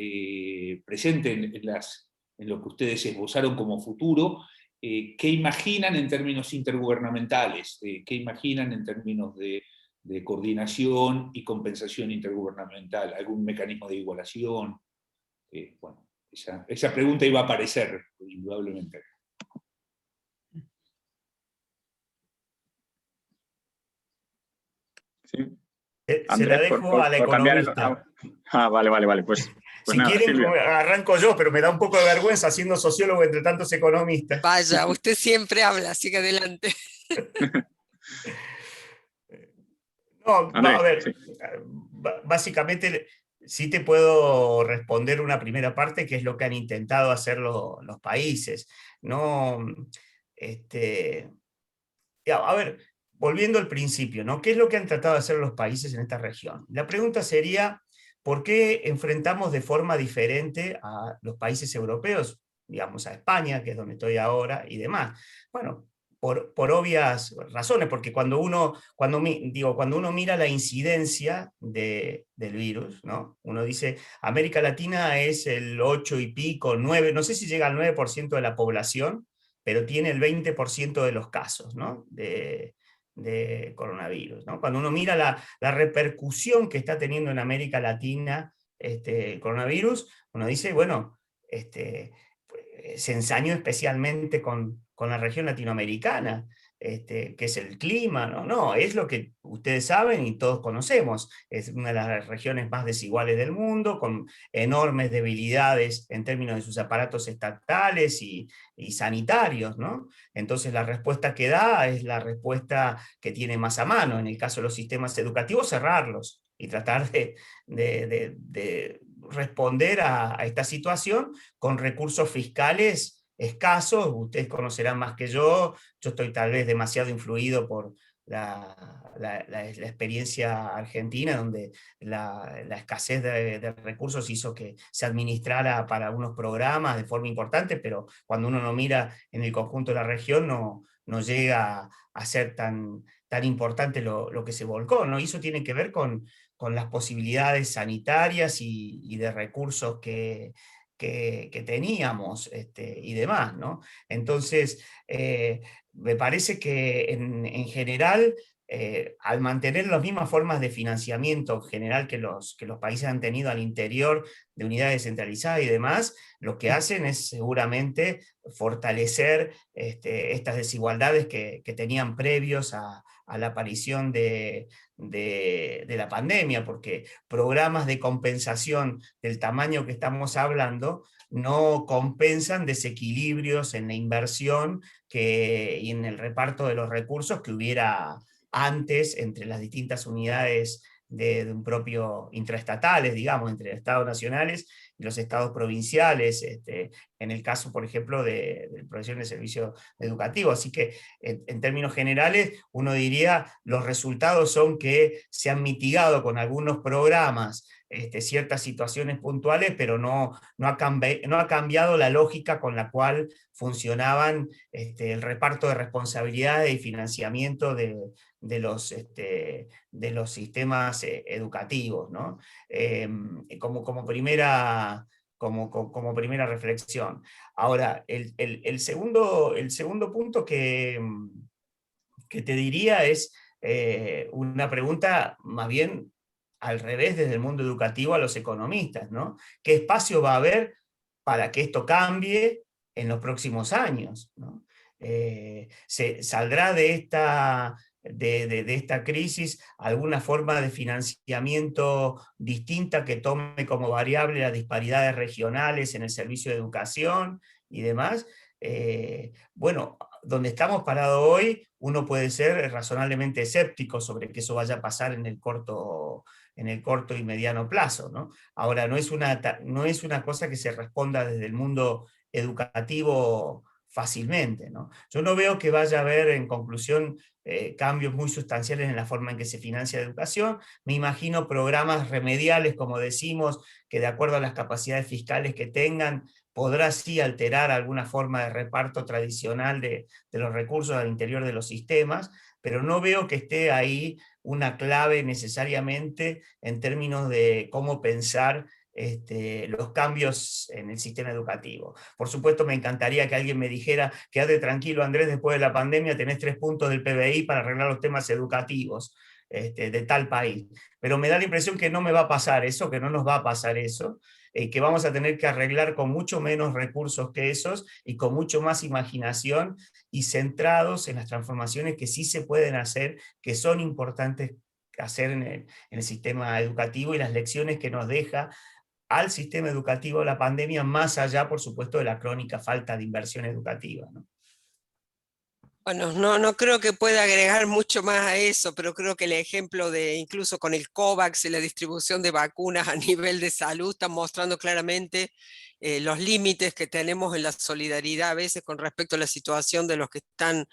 presente en lo que ustedes esbozaron como futuro, ¿qué imaginan en términos intergubernamentales? ¿Qué imaginan en términos de coordinación y compensación intergubernamental? ¿Algún mecanismo de igualación? Bueno, esa pregunta iba a aparecer, indudablemente. Sí. Se Andrés, la dejo a la por cambiar economista. vale. Pues Si nada, quieren, Silvia. arranco yo, pero me da un poco de vergüenza siendo sociólogo entre tantos economistas. Vaya, usted siempre habla, así que adelante. No, Andrés, a ver, sí. básicamente sí te puedo responder una primera parte, que es lo que han intentado hacer los países. No, a ver, volviendo al principio, ¿no? ¿Qué es lo que han tratado de hacer los países en esta región? La pregunta sería, ¿por qué enfrentamos de forma diferente a los países europeos, digamos a España, que es donde estoy ahora, y demás? Bueno, por obvias razones, porque cuando uno mira la incidencia del virus, ¿no? Uno dice, América Latina es el 8 y pico, 9, no sé si llega al 9% de la población, pero tiene el 20% de los casos, ¿no? de coronavirus, ¿no? Cuando uno mira la repercusión que está teniendo en América Latina el coronavirus, uno dice, bueno, se ensañó especialmente con la región latinoamericana, que es el clima, ¿no? No, es lo que ustedes saben y todos conocemos, es una de las regiones más desiguales del mundo, con enormes debilidades en términos de sus aparatos estatales y sanitarios, ¿no? Entonces la respuesta que da es la respuesta que tiene más a mano, en el caso de los sistemas educativos, cerrarlos y tratar de responder a esta situación con recursos fiscales escasos. Ustedes conocerán más que yo estoy tal vez demasiado influido por la experiencia argentina, donde la escasez de recursos hizo que se administrara para unos programas de forma importante, pero cuando uno no mira en el conjunto de la región no llega a ser tan importante lo que se volcó, ¿no? Y eso tiene que ver con las posibilidades sanitarias y de recursos que teníamos y demás, ¿no? Entonces, me parece que en general, al mantener las mismas formas de financiamiento general que los países han tenido al interior de unidades centralizadas y demás, lo que hacen es seguramente fortalecer estas desigualdades que tenían previos a la aparición de la pandemia, porque programas de compensación del tamaño que estamos hablando no compensan desequilibrios en la inversión y en el reparto de los recursos que hubiera antes entre las distintas unidades de un propio intraestatales, digamos, entre estados nacionales y los estados provinciales, en el caso, por ejemplo, de provisión de servicio educativo. Así que, en términos generales, uno diría, los resultados son que se han mitigado con algunos programas ciertas situaciones puntuales, pero no ha cambiado la lógica con la cual funcionaban el reparto de responsabilidades y financiamiento de los sistemas educativos, ¿no? Como primera reflexión. Ahora, el segundo punto que te diría es una pregunta más bien al revés desde el mundo educativo a los economistas, ¿no? ¿Qué espacio va a haber para que esto cambie en los próximos años, ¿no? ¿Se saldrá de esta crisis alguna forma de financiamiento distinta que tome como variable las disparidades regionales en el servicio de educación y demás? Bueno, donde estamos parados hoy, uno puede ser razonablemente escéptico sobre que eso vaya a pasar en el corto y mediano plazo, ¿no? Ahora, no es una cosa que se responda desde el mundo educativo fácilmente, ¿no? Yo no veo que vaya a haber, en conclusión, cambios muy sustanciales en la forma en que se financia la educación. Me imagino programas remediales, como decimos, que de acuerdo a las capacidades fiscales que tengan, podrá sí alterar alguna forma de reparto tradicional de los recursos al interior de los sistemas, pero no veo que esté ahí una clave necesariamente en términos de cómo pensar los cambios en el sistema educativo. Por supuesto, me encantaría que alguien me dijera: quédate tranquilo, Andrés, después de la pandemia tenés 3 puntos del PBI para arreglar los temas educativos de tal país. Pero me da la impresión que no me va a pasar eso, que no nos va a pasar eso, que vamos a tener que arreglar con mucho menos recursos que esos y con mucho más imaginación y centrados en las transformaciones que sí se pueden hacer, que son importantes hacer en el sistema educativo, y las lecciones que nos deja al sistema educativo la pandemia, más allá, por supuesto, de la crónica falta de inversión educativa, ¿no? Bueno, no creo que pueda agregar mucho más a eso, pero creo que el ejemplo de incluso con el COVAX y la distribución de vacunas a nivel de salud está mostrando claramente los límites que tenemos en la solidaridad a veces con respecto a la situación de los que están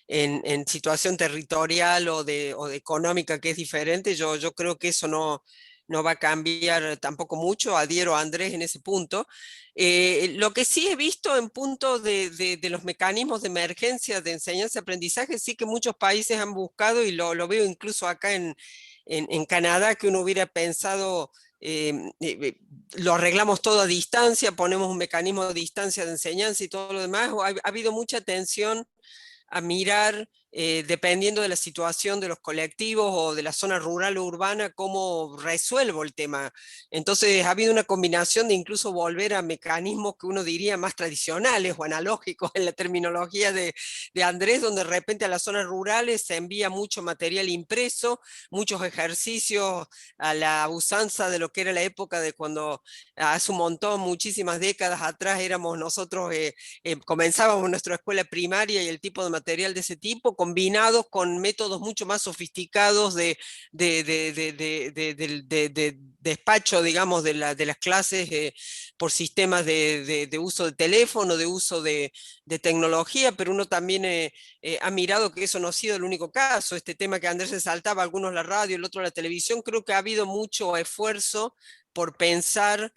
en situación territorial o de económica que es diferente. Yo creo que eso no va a cambiar tampoco mucho, adhiero a Andrés en ese punto. Lo que sí he visto en punto de los mecanismos de emergencia de enseñanza-aprendizaje, sí que muchos países han buscado, y lo veo incluso acá en Canadá, que uno hubiera pensado, lo arreglamos todo a distancia, ponemos un mecanismo a distancia de enseñanza y todo lo demás. Ha habido mucha atención a mirar, dependiendo de la situación de los colectivos o de la zona rural o urbana, cómo resuelvo el tema. Entonces ha habido una combinación de incluso volver a mecanismos que uno diría más tradicionales o analógicos en la terminología de Andrés, donde de repente a las zonas rurales se envía mucho material impreso, muchos ejercicios a la usanza de lo que era la época de cuando hace un montón, muchísimas décadas atrás, éramos nosotros, comenzábamos nuestra escuela primaria, y el tipo de material de ese tipo, combinados con métodos mucho más sofisticados de despacho, digamos, de las clases por sistemas de uso de teléfono, de uso de tecnología, pero uno también ha mirado que eso no ha sido el único caso. Este tema que Andrés se saltaba, algunos la radio, el otro la televisión, creo que ha habido mucho esfuerzo por pensar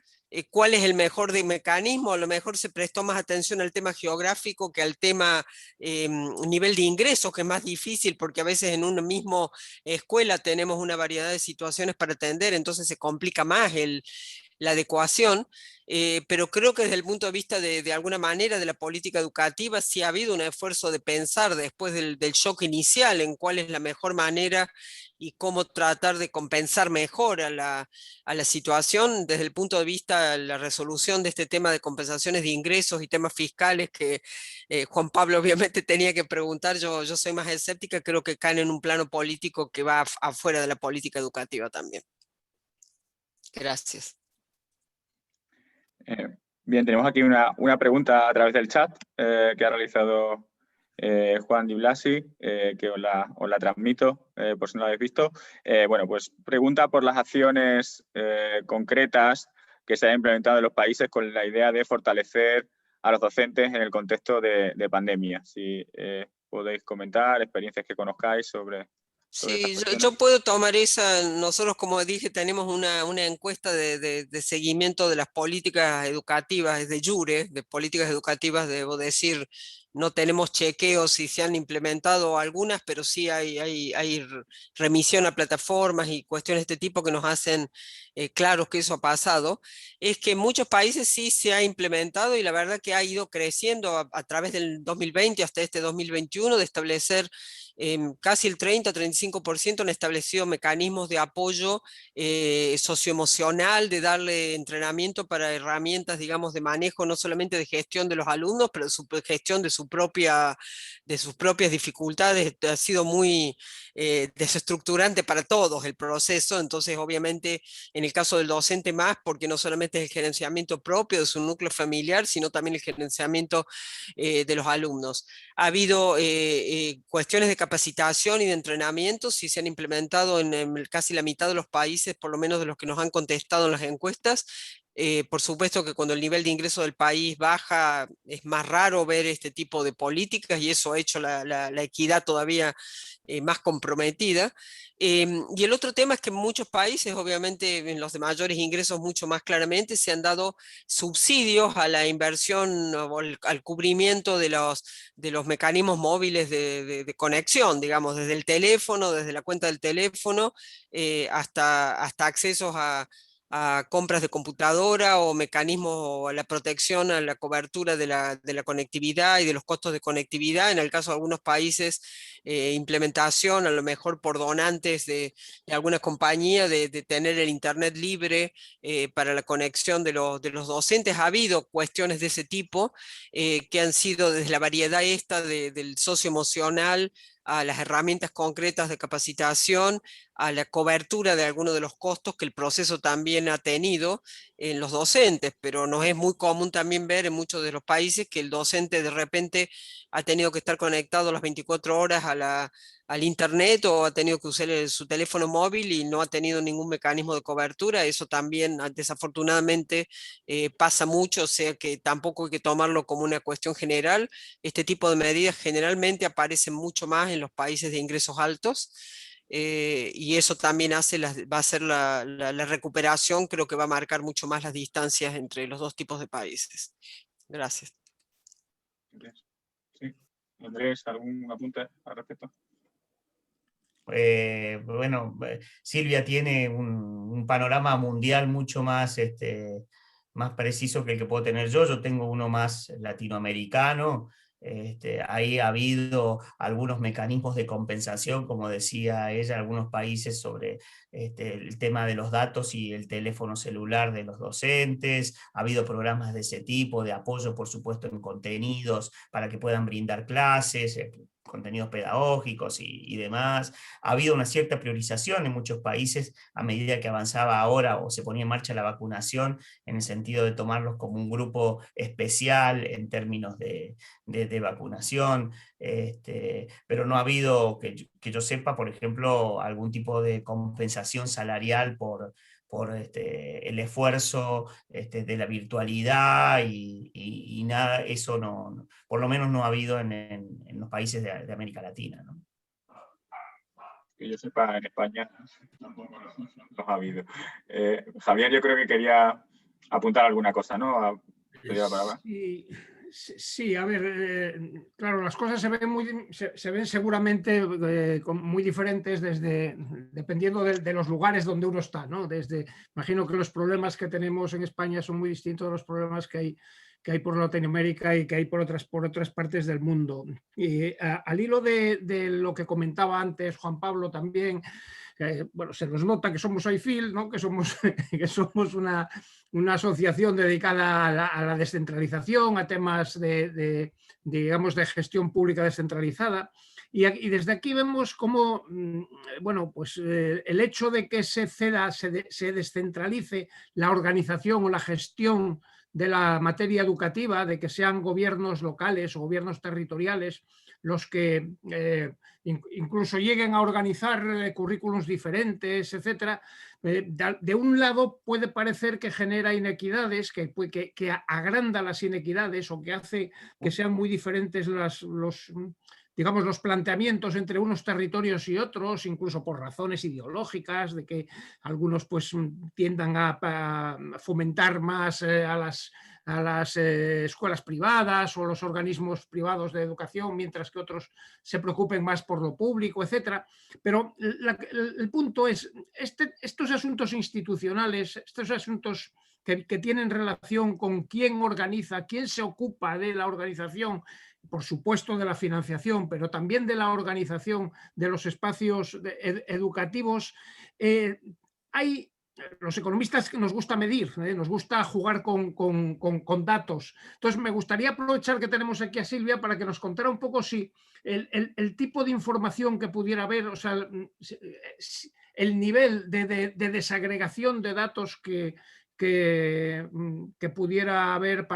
cuál es el mejor mecanismo. A lo mejor se prestó más atención al tema geográfico que al tema nivel de ingresos, que es más difícil, porque a veces en una misma escuela tenemos una variedad de situaciones para atender, entonces se complica más la adecuación. Pero creo que desde el punto de vista de alguna manera de la política educativa, sí ha habido un esfuerzo de pensar después del shock inicial en cuál es la mejor manera y cómo tratar de compensar mejor a la situación desde el punto de vista de la resolución de este tema de compensaciones de ingresos y temas fiscales que Juan Pablo obviamente tenía que preguntar. Yo soy más escéptica, creo que caen en un plano político que va afuera de la política educativa también. Gracias. Bien, tenemos aquí una pregunta a través del chat que ha realizado Juan Di Blasi, que os la transmito por si no la habéis visto. Bueno, pues pregunta por las acciones concretas que se han implementado en los países con la idea de fortalecer a los docentes en el contexto de pandemia. Si podéis comentar experiencias que conozcáis sobre... Sí, yo puedo tomar esa. Nosotros, como dije, tenemos una encuesta de seguimiento de las políticas educativas, de jure, de políticas educativas, debo decir. No tenemos chequeos si se han implementado algunas, pero sí hay remisión a plataformas y cuestiones de este tipo que nos hacen claros que eso ha pasado. Es que en muchos países sí se ha implementado, y la verdad que ha ido creciendo a través del 2020 hasta este 2021, de establecer casi el 30-35% han establecido mecanismos de apoyo socioemocional, de darle entrenamiento para herramientas, digamos, de manejo, no solamente de gestión de los alumnos, pero de gestión de su sus propias dificultades, ha sido muy desestructurante para todos el proceso. Entonces, obviamente, en el caso del docente más, porque no solamente es el gerenciamiento propio de su núcleo familiar, sino también el gerenciamiento de los alumnos. Ha habido cuestiones de capacitación y de entrenamiento, si se han implementado en casi la mitad de los países, por lo menos de los que nos han contestado en las encuestas. Por supuesto que cuando el nivel de ingreso del país baja, es más raro ver este tipo de políticas, y eso ha hecho la equidad todavía más comprometida. Y el otro tema es que en muchos países, obviamente en los de mayores ingresos mucho más claramente, se han dado subsidios a la inversión o al cubrimiento de los mecanismos móviles de conexión, digamos, desde el teléfono, desde la cuenta del teléfono, hasta accesos a compras de computadora o mecanismos a la protección, a la cobertura de la conectividad y de los costos de conectividad. En el caso de algunos países, implementación, a lo mejor por donantes de alguna compañía, de tener el internet libre para la conexión de los docentes. Ha habido cuestiones de ese tipo que han sido desde la variedad esta del socioemocional a las herramientas concretas de capacitación, a la cobertura de algunos de los costos que el proceso también ha tenido en los docentes, pero nos es muy común también ver en muchos de los países que el docente de repente ha tenido que estar conectado las 24 horas al internet, o ha tenido que usar su teléfono móvil y no ha tenido ningún mecanismo de cobertura. Eso también desafortunadamente pasa mucho, o sea que tampoco hay que tomarlo como una cuestión general. Este tipo de medidas generalmente aparecen mucho más en los países de ingresos altos. Y eso también va a hacer la recuperación, creo que va a marcar mucho más las distancias entre los dos tipos de países. Gracias. Sí. Andrés, ¿algún apunte al respecto? Bueno, Silvia tiene un panorama mundial mucho más, más preciso que el que puedo tener yo. Yo tengo uno más latinoamericano. Ahí ha habido algunos mecanismos de compensación, como decía ella, algunos países sobre el tema de los datos y el teléfono celular de los docentes. Ha habido programas de ese tipo, de apoyo, por supuesto, en contenidos para que puedan brindar clases, contenidos pedagógicos y demás. Ha habido una cierta priorización en muchos países a medida que avanzaba ahora o se ponía en marcha la vacunación, en el sentido de tomarlos como un grupo especial en términos de vacunación, pero no ha habido, que yo sepa, por ejemplo, algún tipo de compensación salarial por el esfuerzo de la virtualidad y nada, eso no, por lo menos no ha habido en los países de América Latina, ¿no? Que yo sepa, en España tampoco los ha habido. Javier, yo creo que quería apuntar alguna cosa, ¿no? Sí, a ver, claro, las cosas se ven seguramente muy diferentes dependiendo de los lugares donde uno está, ¿no? Imagino que los problemas que tenemos en España son muy distintos de los problemas que hay por Latinoamérica y que hay por otras partes del mundo. Y al hilo de lo que comentaba antes Juan Pablo también, bueno, se nos nota que somos AIFIL, ¿no? que somos una asociación dedicada a la descentralización, a temas digamos, de gestión pública descentralizada. Y desde aquí vemos cómo, bueno, pues el hecho de que se descentralice la organización o la gestión de la materia educativa, de que sean gobiernos locales o gobiernos territoriales los que incluso lleguen a organizar currículos diferentes, etcétera. De un lado puede parecer que genera inequidades, que agranda las inequidades o que hace que sean muy diferentes digamos, los planteamientos entre unos territorios y otros, incluso por razones ideológicas, de que algunos pues tiendan a fomentar más a las escuelas privadas o los organismos privados de educación, mientras que otros se preocupen más por lo público, etcétera. Pero el punto es, estos asuntos institucionales, estos asuntos que tienen relación con quién organiza, quién se ocupa de la organización, por supuesto de la financiación, pero también de la organización de los espacios educativos, hay los economistas nos gusta medir, nos gusta jugar con datos. Entonces me gustaría aprovechar que tenemos aquí a Silvia para que nos contara un poco si el tipo de información que pudiera haber, o sea, el nivel de desagregación de datos que pudiera haber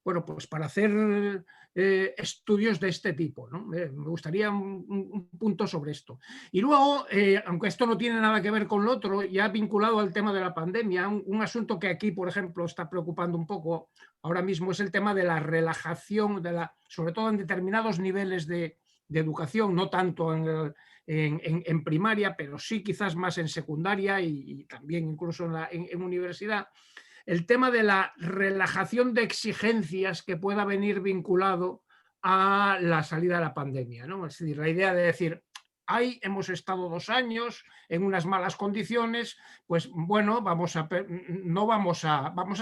bueno, pues para hacer estudios de este tipo, ¿no? Me gustaría un punto sobre esto. Y luego, aunque esto no tiene nada que ver con lo otro, ya vinculado al tema de la pandemia, un asunto que aquí, por ejemplo, está preocupando un poco ahora mismo es el tema de la relajación, sobre todo en determinados niveles de educación, no tanto en primaria, pero sí quizás más en secundaria y también incluso en universidad, el tema de la relajación de exigencias que pueda venir vinculado a la salida de la pandemia, ¿no? Es decir, la idea de decir, hemos estado 2 años en unas malas condiciones, pues bueno, vamos a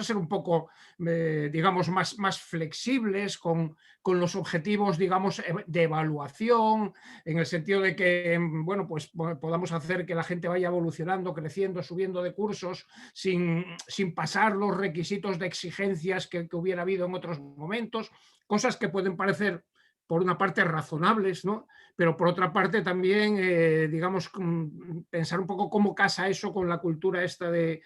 ser un poco, digamos, más flexibles con los objetivos, digamos, de evaluación, en el sentido de que, bueno, pues podamos hacer que la gente vaya evolucionando, creciendo, subiendo de cursos, sin pasar los requisitos de exigencias que hubiera habido en otros momentos, cosas que pueden parecer, por una parte, razonables, ¿no? Pero por otra parte también, digamos, pensar un poco cómo casa eso con la cultura esta de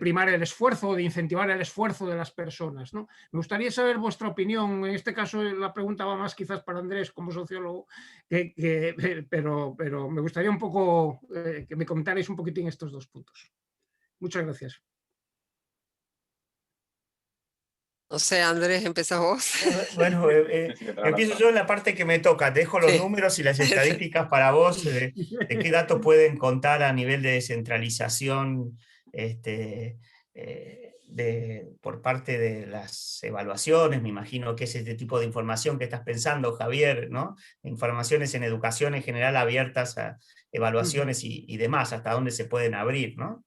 primar el esfuerzo, de incentivar el esfuerzo de las personas, ¿no? Me gustaría saber vuestra opinión. En este caso la pregunta va más quizás para Andrés como sociólogo, pero me gustaría un poco que me comentarais un poquitín estos 2 puntos. Muchas gracias. No sé, Andrés, empezás vos. Bueno, empiezo yo en la parte que me toca. Te dejo los Sí. números y las estadísticas para vos, de qué datos pueden contar a nivel de descentralización por parte de las evaluaciones. Me imagino que es este tipo de información que estás pensando, Javier, ¿no? Informaciones en educación en general abiertas a evaluaciones y demás, hasta dónde se pueden abrir, ¿no?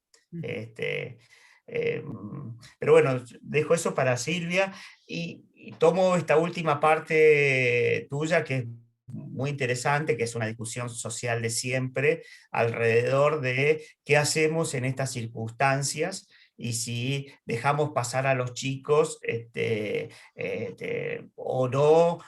Pero bueno, dejo eso para Silvia y tomo esta última parte tuya, que es muy interesante, que es una discusión social de siempre alrededor de qué hacemos en estas circunstancias y si dejamos pasar a los chicos o no,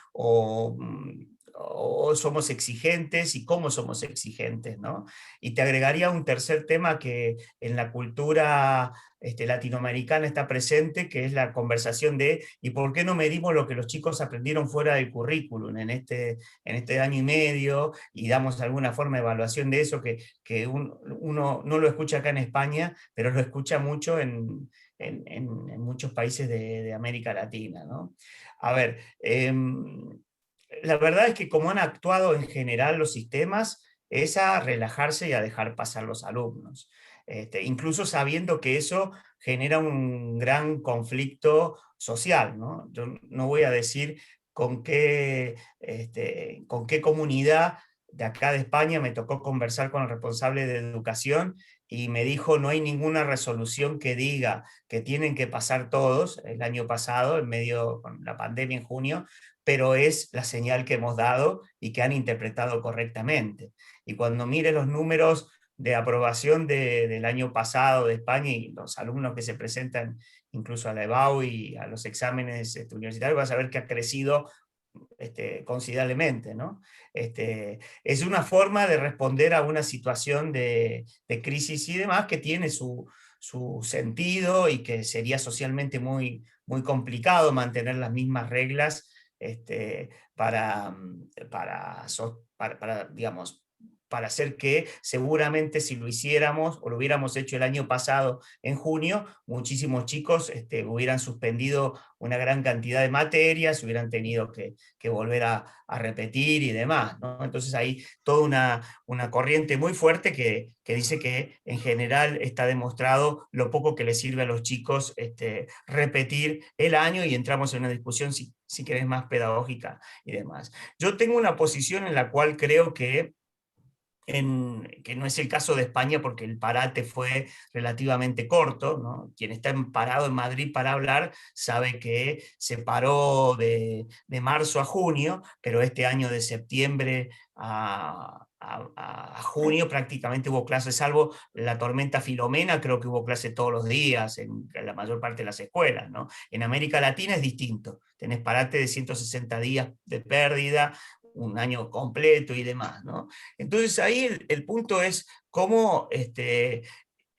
o somos exigentes y cómo somos exigentes, ¿no? Y te agregaría un tercer tema que en la cultura latinoamericana está presente, que es la conversación de ¿y por qué no medimos lo que los chicos aprendieron fuera del currículum en este año y medio y damos alguna forma de evaluación de eso que uno no lo escucha acá en España, pero lo escucha mucho en muchos países de América Latina, ¿no? A ver, la verdad es que como han actuado en general los sistemas, es a relajarse y a dejar pasar los alumnos. Incluso sabiendo que eso genera un gran conflicto social, ¿no? Yo no voy a decir con qué comunidad de acá de España me tocó conversar con el responsable de educación y me dijo no hay ninguna resolución que diga que tienen que pasar todos el año pasado, en medio con la pandemia en junio, pero es la señal que hemos dado y que han interpretado correctamente. Y cuando mire los números de aprobación del año pasado de España y los alumnos que se presentan incluso a la EBAU y a los exámenes universitarios, vas a ver que ha crecido considerablemente, ¿no? Es una forma de responder a una situación de crisis y demás que tiene su sentido y que sería socialmente muy, muy complicado mantener las mismas reglas digamos, para hacer que seguramente si lo hiciéramos o lo hubiéramos hecho el año pasado en junio, muchísimos chicos hubieran suspendido una gran cantidad de materias, hubieran tenido que volver a repetir y demás, ¿no? Entonces hay toda una corriente muy fuerte que dice que en general está demostrado lo poco que les sirve a los chicos repetir el año y entramos en una discusión si querés más pedagógica y demás. Yo tengo una posición en la cual creo que que no es el caso de España porque el parate fue relativamente corto, ¿no? Quien está parado en Madrid para hablar sabe que se paró de marzo a junio, pero este año de septiembre a junio prácticamente hubo clases, salvo la tormenta Filomena, creo que hubo clases todos los días en la mayor parte de las escuelas, ¿no? En América Latina es distinto, tenés parate de 160 días de pérdida, un año completo y demás, ¿no? Entonces ahí el punto es cómo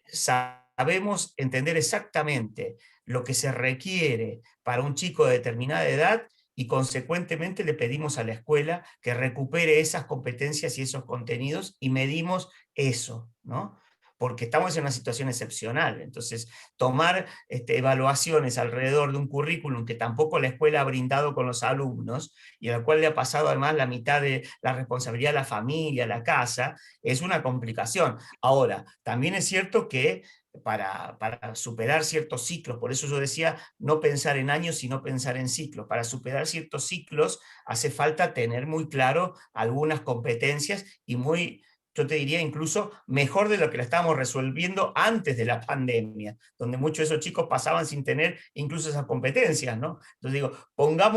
sabemos entender exactamente lo que se requiere para un chico de determinada edad y consecuentemente le pedimos a la escuela que recupere esas competencias y esos contenidos y medimos eso, ¿no? Porque estamos en una situación excepcional. Entonces, tomar evaluaciones alrededor de un currículum que tampoco la escuela ha brindado con los alumnos y al cual le ha pasado además la mitad de la responsabilidad a la familia, a la casa, es una complicación. Ahora, también es cierto que para superar ciertos ciclos, por eso yo decía no pensar en años, sino pensar en ciclos. Para superar ciertos ciclos hace falta tener muy claro algunas competencias y yo te diría incluso mejor de lo que la estábamos resolviendo antes de la pandemia, donde muchos de esos chicos pasaban sin tener incluso esas competencias, ¿no? Entonces digo,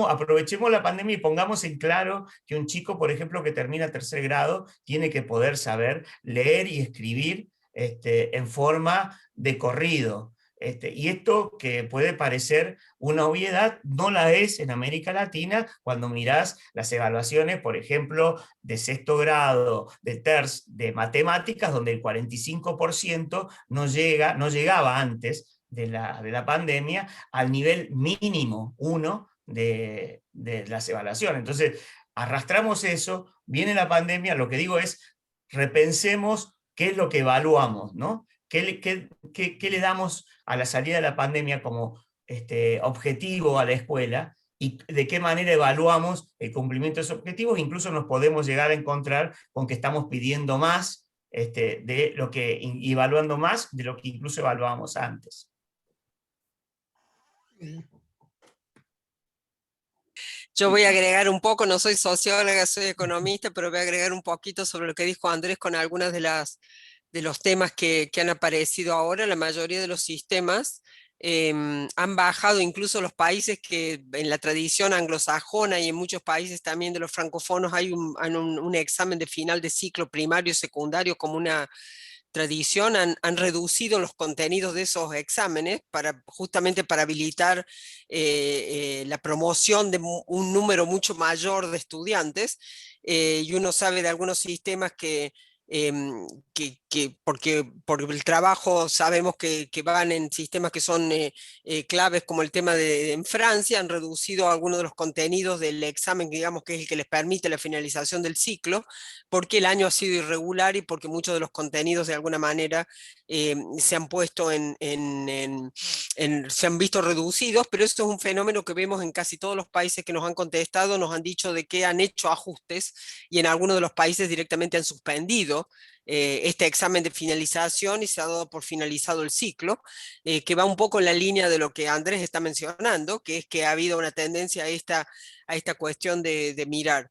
aprovechemos la pandemia y pongamos en claro que un chico, por ejemplo, que termina tercer grado, tiene que poder saber leer y escribir en forma de corrido. Y esto que puede parecer una obviedad, no la es en América Latina cuando mirás las evaluaciones, por ejemplo, de sexto grado, de matemáticas, donde el 45% no llegaba antes de la pandemia al nivel mínimo 1 de las evaluaciones. Entonces, arrastramos eso, viene la pandemia, lo que digo es, repensemos qué es lo que evaluamos, ¿no? ¿Qué le damos a la salida de la pandemia como objetivo a la escuela? Y de qué manera evaluamos el cumplimiento de esos objetivos. Incluso nos podemos llegar a encontrar con que estamos pidiendo más de lo que, y evaluando más de lo que incluso evaluábamos antes. Yo voy a agregar un poco, no soy socióloga, soy economista, pero voy a agregar un poquito sobre lo que dijo Andrés con algunas de los temas que han aparecido ahora. La mayoría de los sistemas han bajado, incluso los países que en la tradición anglosajona y en muchos países también de los francofonos hay un examen de final de ciclo primario y secundario como una tradición, han reducido los contenidos de esos exámenes justamente para habilitar la promoción de un número mucho mayor de estudiantes. Y uno sabe de algunos sistemas porque por el trabajo sabemos que van en sistemas que son claves, como el tema en Francia, han reducido algunos de los contenidos del examen, digamos que es el que les permite la finalización del ciclo, porque el año ha sido irregular y porque muchos de los contenidos de alguna manera se han puesto se han visto reducidos, pero esto es un fenómeno que vemos en casi todos los países que nos han contestado, nos han dicho de que han hecho ajustes y en algunos de los países directamente han suspendido este examen de finalización y se ha dado por finalizado el ciclo, que va un poco en la línea de lo que Andrés está mencionando, que es que ha habido una tendencia a esta cuestión de mirar.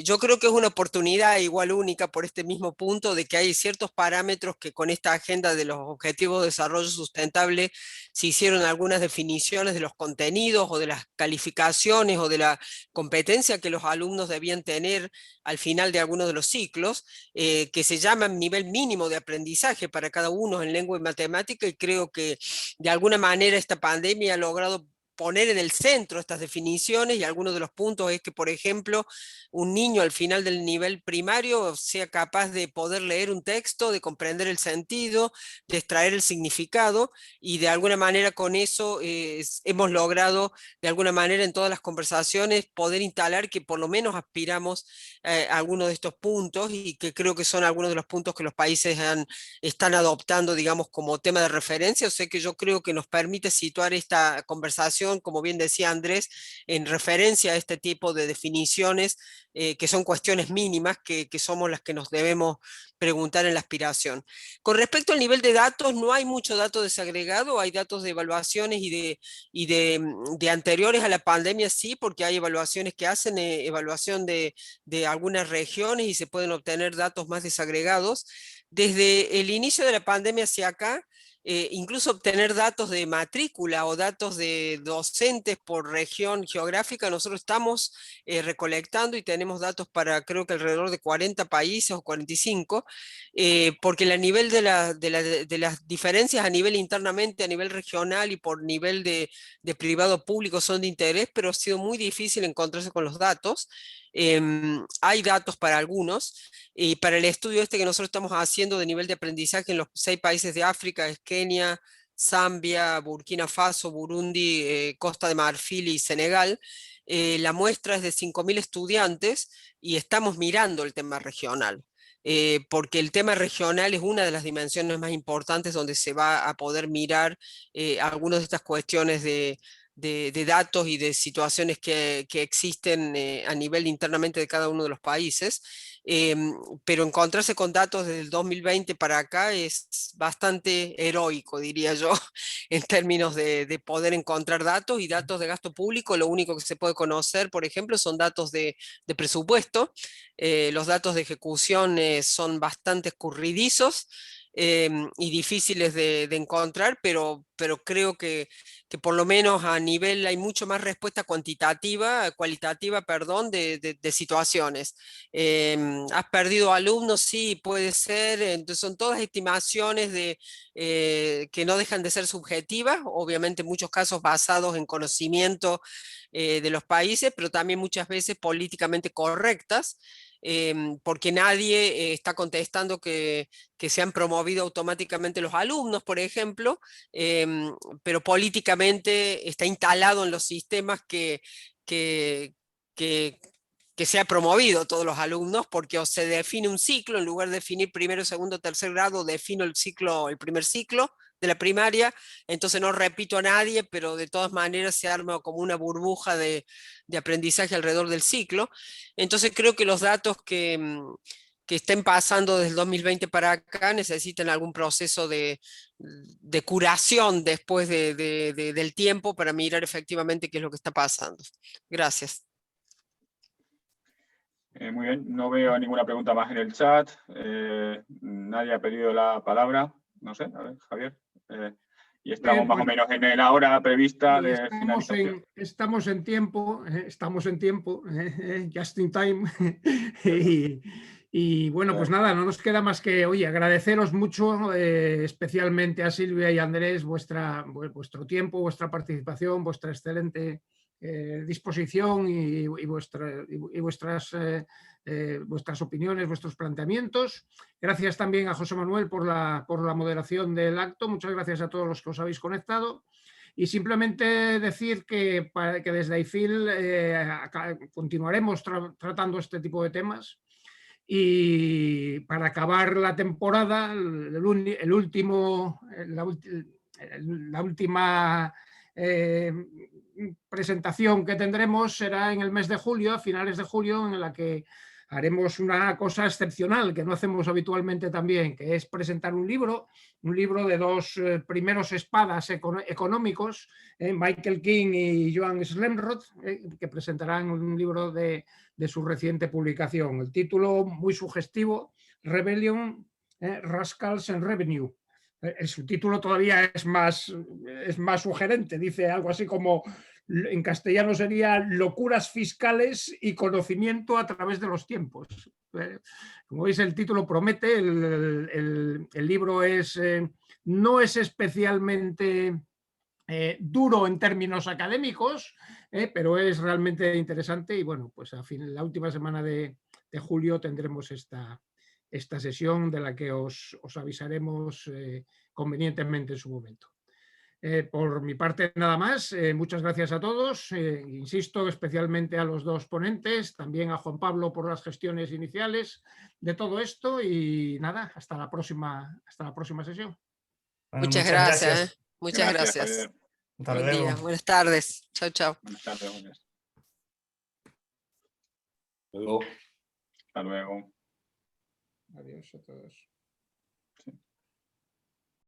Yo creo que es una oportunidad igual única por este mismo punto de que hay ciertos parámetros que con esta agenda de los objetivos de desarrollo sustentable se hicieron algunas definiciones de los contenidos o de las calificaciones o de la competencia que los alumnos debían tener al final de algunos de los ciclos, que se llaman nivel mínimo de aprendizaje para cada uno en lengua y matemática, y creo que de alguna manera esta pandemia ha logrado poner en el centro estas definiciones, y algunos de los puntos es que, por ejemplo, un niño al final del nivel primario sea capaz de poder leer un texto, de comprender el sentido, de extraer el significado, y de alguna manera con eso hemos logrado de alguna manera en todas las conversaciones poder instalar que por lo menos aspiramos a algunos de estos puntos, y que creo que son algunos de los puntos que los países están adoptando, digamos, como tema de referencia. O sea que yo creo que nos permite situar esta conversación evaluación, como bien decía Andrés, en referencia a este tipo de definiciones, que son cuestiones mínimas, que somos las que nos debemos preguntar en la aspiración. Con respecto al nivel de datos, no hay mucho dato desagregado, hay datos de evaluaciones y de anteriores a la pandemia, sí, porque hay evaluaciones que hacen evaluación de algunas regiones y se pueden obtener datos más desagregados. Desde el inicio de la pandemia hacia acá, incluso obtener datos de matrícula o datos de docentes por región geográfica, nosotros estamos recolectando y tenemos datos para creo que alrededor de 40 países o 45, porque el nivel de las diferencias a nivel internamente, a nivel regional y por nivel de privado público son de interés, pero ha sido muy difícil encontrarse con los datos. Hay datos para algunos, y para el estudio este que nosotros estamos haciendo de nivel de aprendizaje en los 6 países de África, es Kenia, Zambia, Burkina Faso, Burundi, Costa de Marfil y Senegal, la muestra es de 5.000 estudiantes y estamos mirando el tema regional. Porque el tema regional es una de las dimensiones más importantes donde se va a poder mirar algunas de estas cuestiones de datos y de situaciones que existen a nivel internamente de cada uno de los países, pero encontrarse con datos desde el 2020 para acá es bastante heroico, diría yo, en términos de poder encontrar datos y datos de gasto público. Lo único que se puede conocer, por ejemplo, son datos de presupuesto. Los datos de ejecución son bastante escurridizos y difíciles de encontrar, pero creo que por lo menos a nivel hay mucho más respuesta cualitativa, perdón, de situaciones. ¿Has perdido alumnos? Sí, puede ser. Entonces son todas estimaciones que no dejan de ser subjetivas, obviamente en muchos casos basados en conocimiento de los países, pero también muchas veces políticamente correctas. Porque nadie está contestando que se han promovido automáticamente los alumnos, por ejemplo, pero políticamente está instalado en los sistemas que se ha promovido todos los alumnos, porque o se define un ciclo, en lugar de definir primero, segundo, tercer grado, defino el primer ciclo de la primaria, entonces no repito a nadie, pero de todas maneras se arma como una burbuja de aprendizaje alrededor del ciclo. Entonces creo que los datos que estén pasando desde el 2020 para acá necesitan algún proceso de curación después del tiempo para mirar efectivamente qué es lo que está pasando. Gracias. Muy bien, no veo ninguna pregunta más en el chat. Nadie ha pedido la palabra. No sé, a ver, Javier. Y estamos más o menos en la hora prevista de finalización. Estamos en tiempo, just in time. Y bueno, pues nada, no nos queda más que, oye, agradeceros mucho, especialmente a Silvia y Andrés, vuestro tiempo, vuestra participación, vuestra excelente disposición y vuestras opiniones, vuestros planteamientos. Gracias también a José Manuel por la moderación del acto. Muchas gracias a todos los que os habéis conectado. Y simplemente decir que desde AIFIL continuaremos tratando este tipo de temas. Y para acabar la temporada, la última presentación que tendremos será en el mes de julio, a finales de julio, en la que haremos una cosa excepcional que no hacemos habitualmente también, que es presentar un libro de dos primeros espadas económicos, Michael King y Joan Slemrod, que presentarán un libro de su reciente publicación. El título muy sugestivo, Rebellion, Rascals and Revenue. El subtítulo todavía es más sugerente, dice algo así como, en castellano sería Locuras fiscales y conocimiento a través de los tiempos. Como veis, el título promete. El libro no es especialmente duro en términos académicos, pero es realmente interesante. Y bueno, pues la última semana de julio tendremos esta sesión de la que os avisaremos convenientemente en su momento. Por mi parte nada más, muchas gracias a todos, insisto, especialmente a los dos ponentes, también a Juan Pablo por las gestiones iniciales de todo esto, y nada, hasta la próxima sesión. Muchas gracias. Muchas gracias. Hasta Buen luego. día, buenas tardes. Chao, chao. Buenas tardes, Andrés. Luego. Hasta luego. Adiós a todos.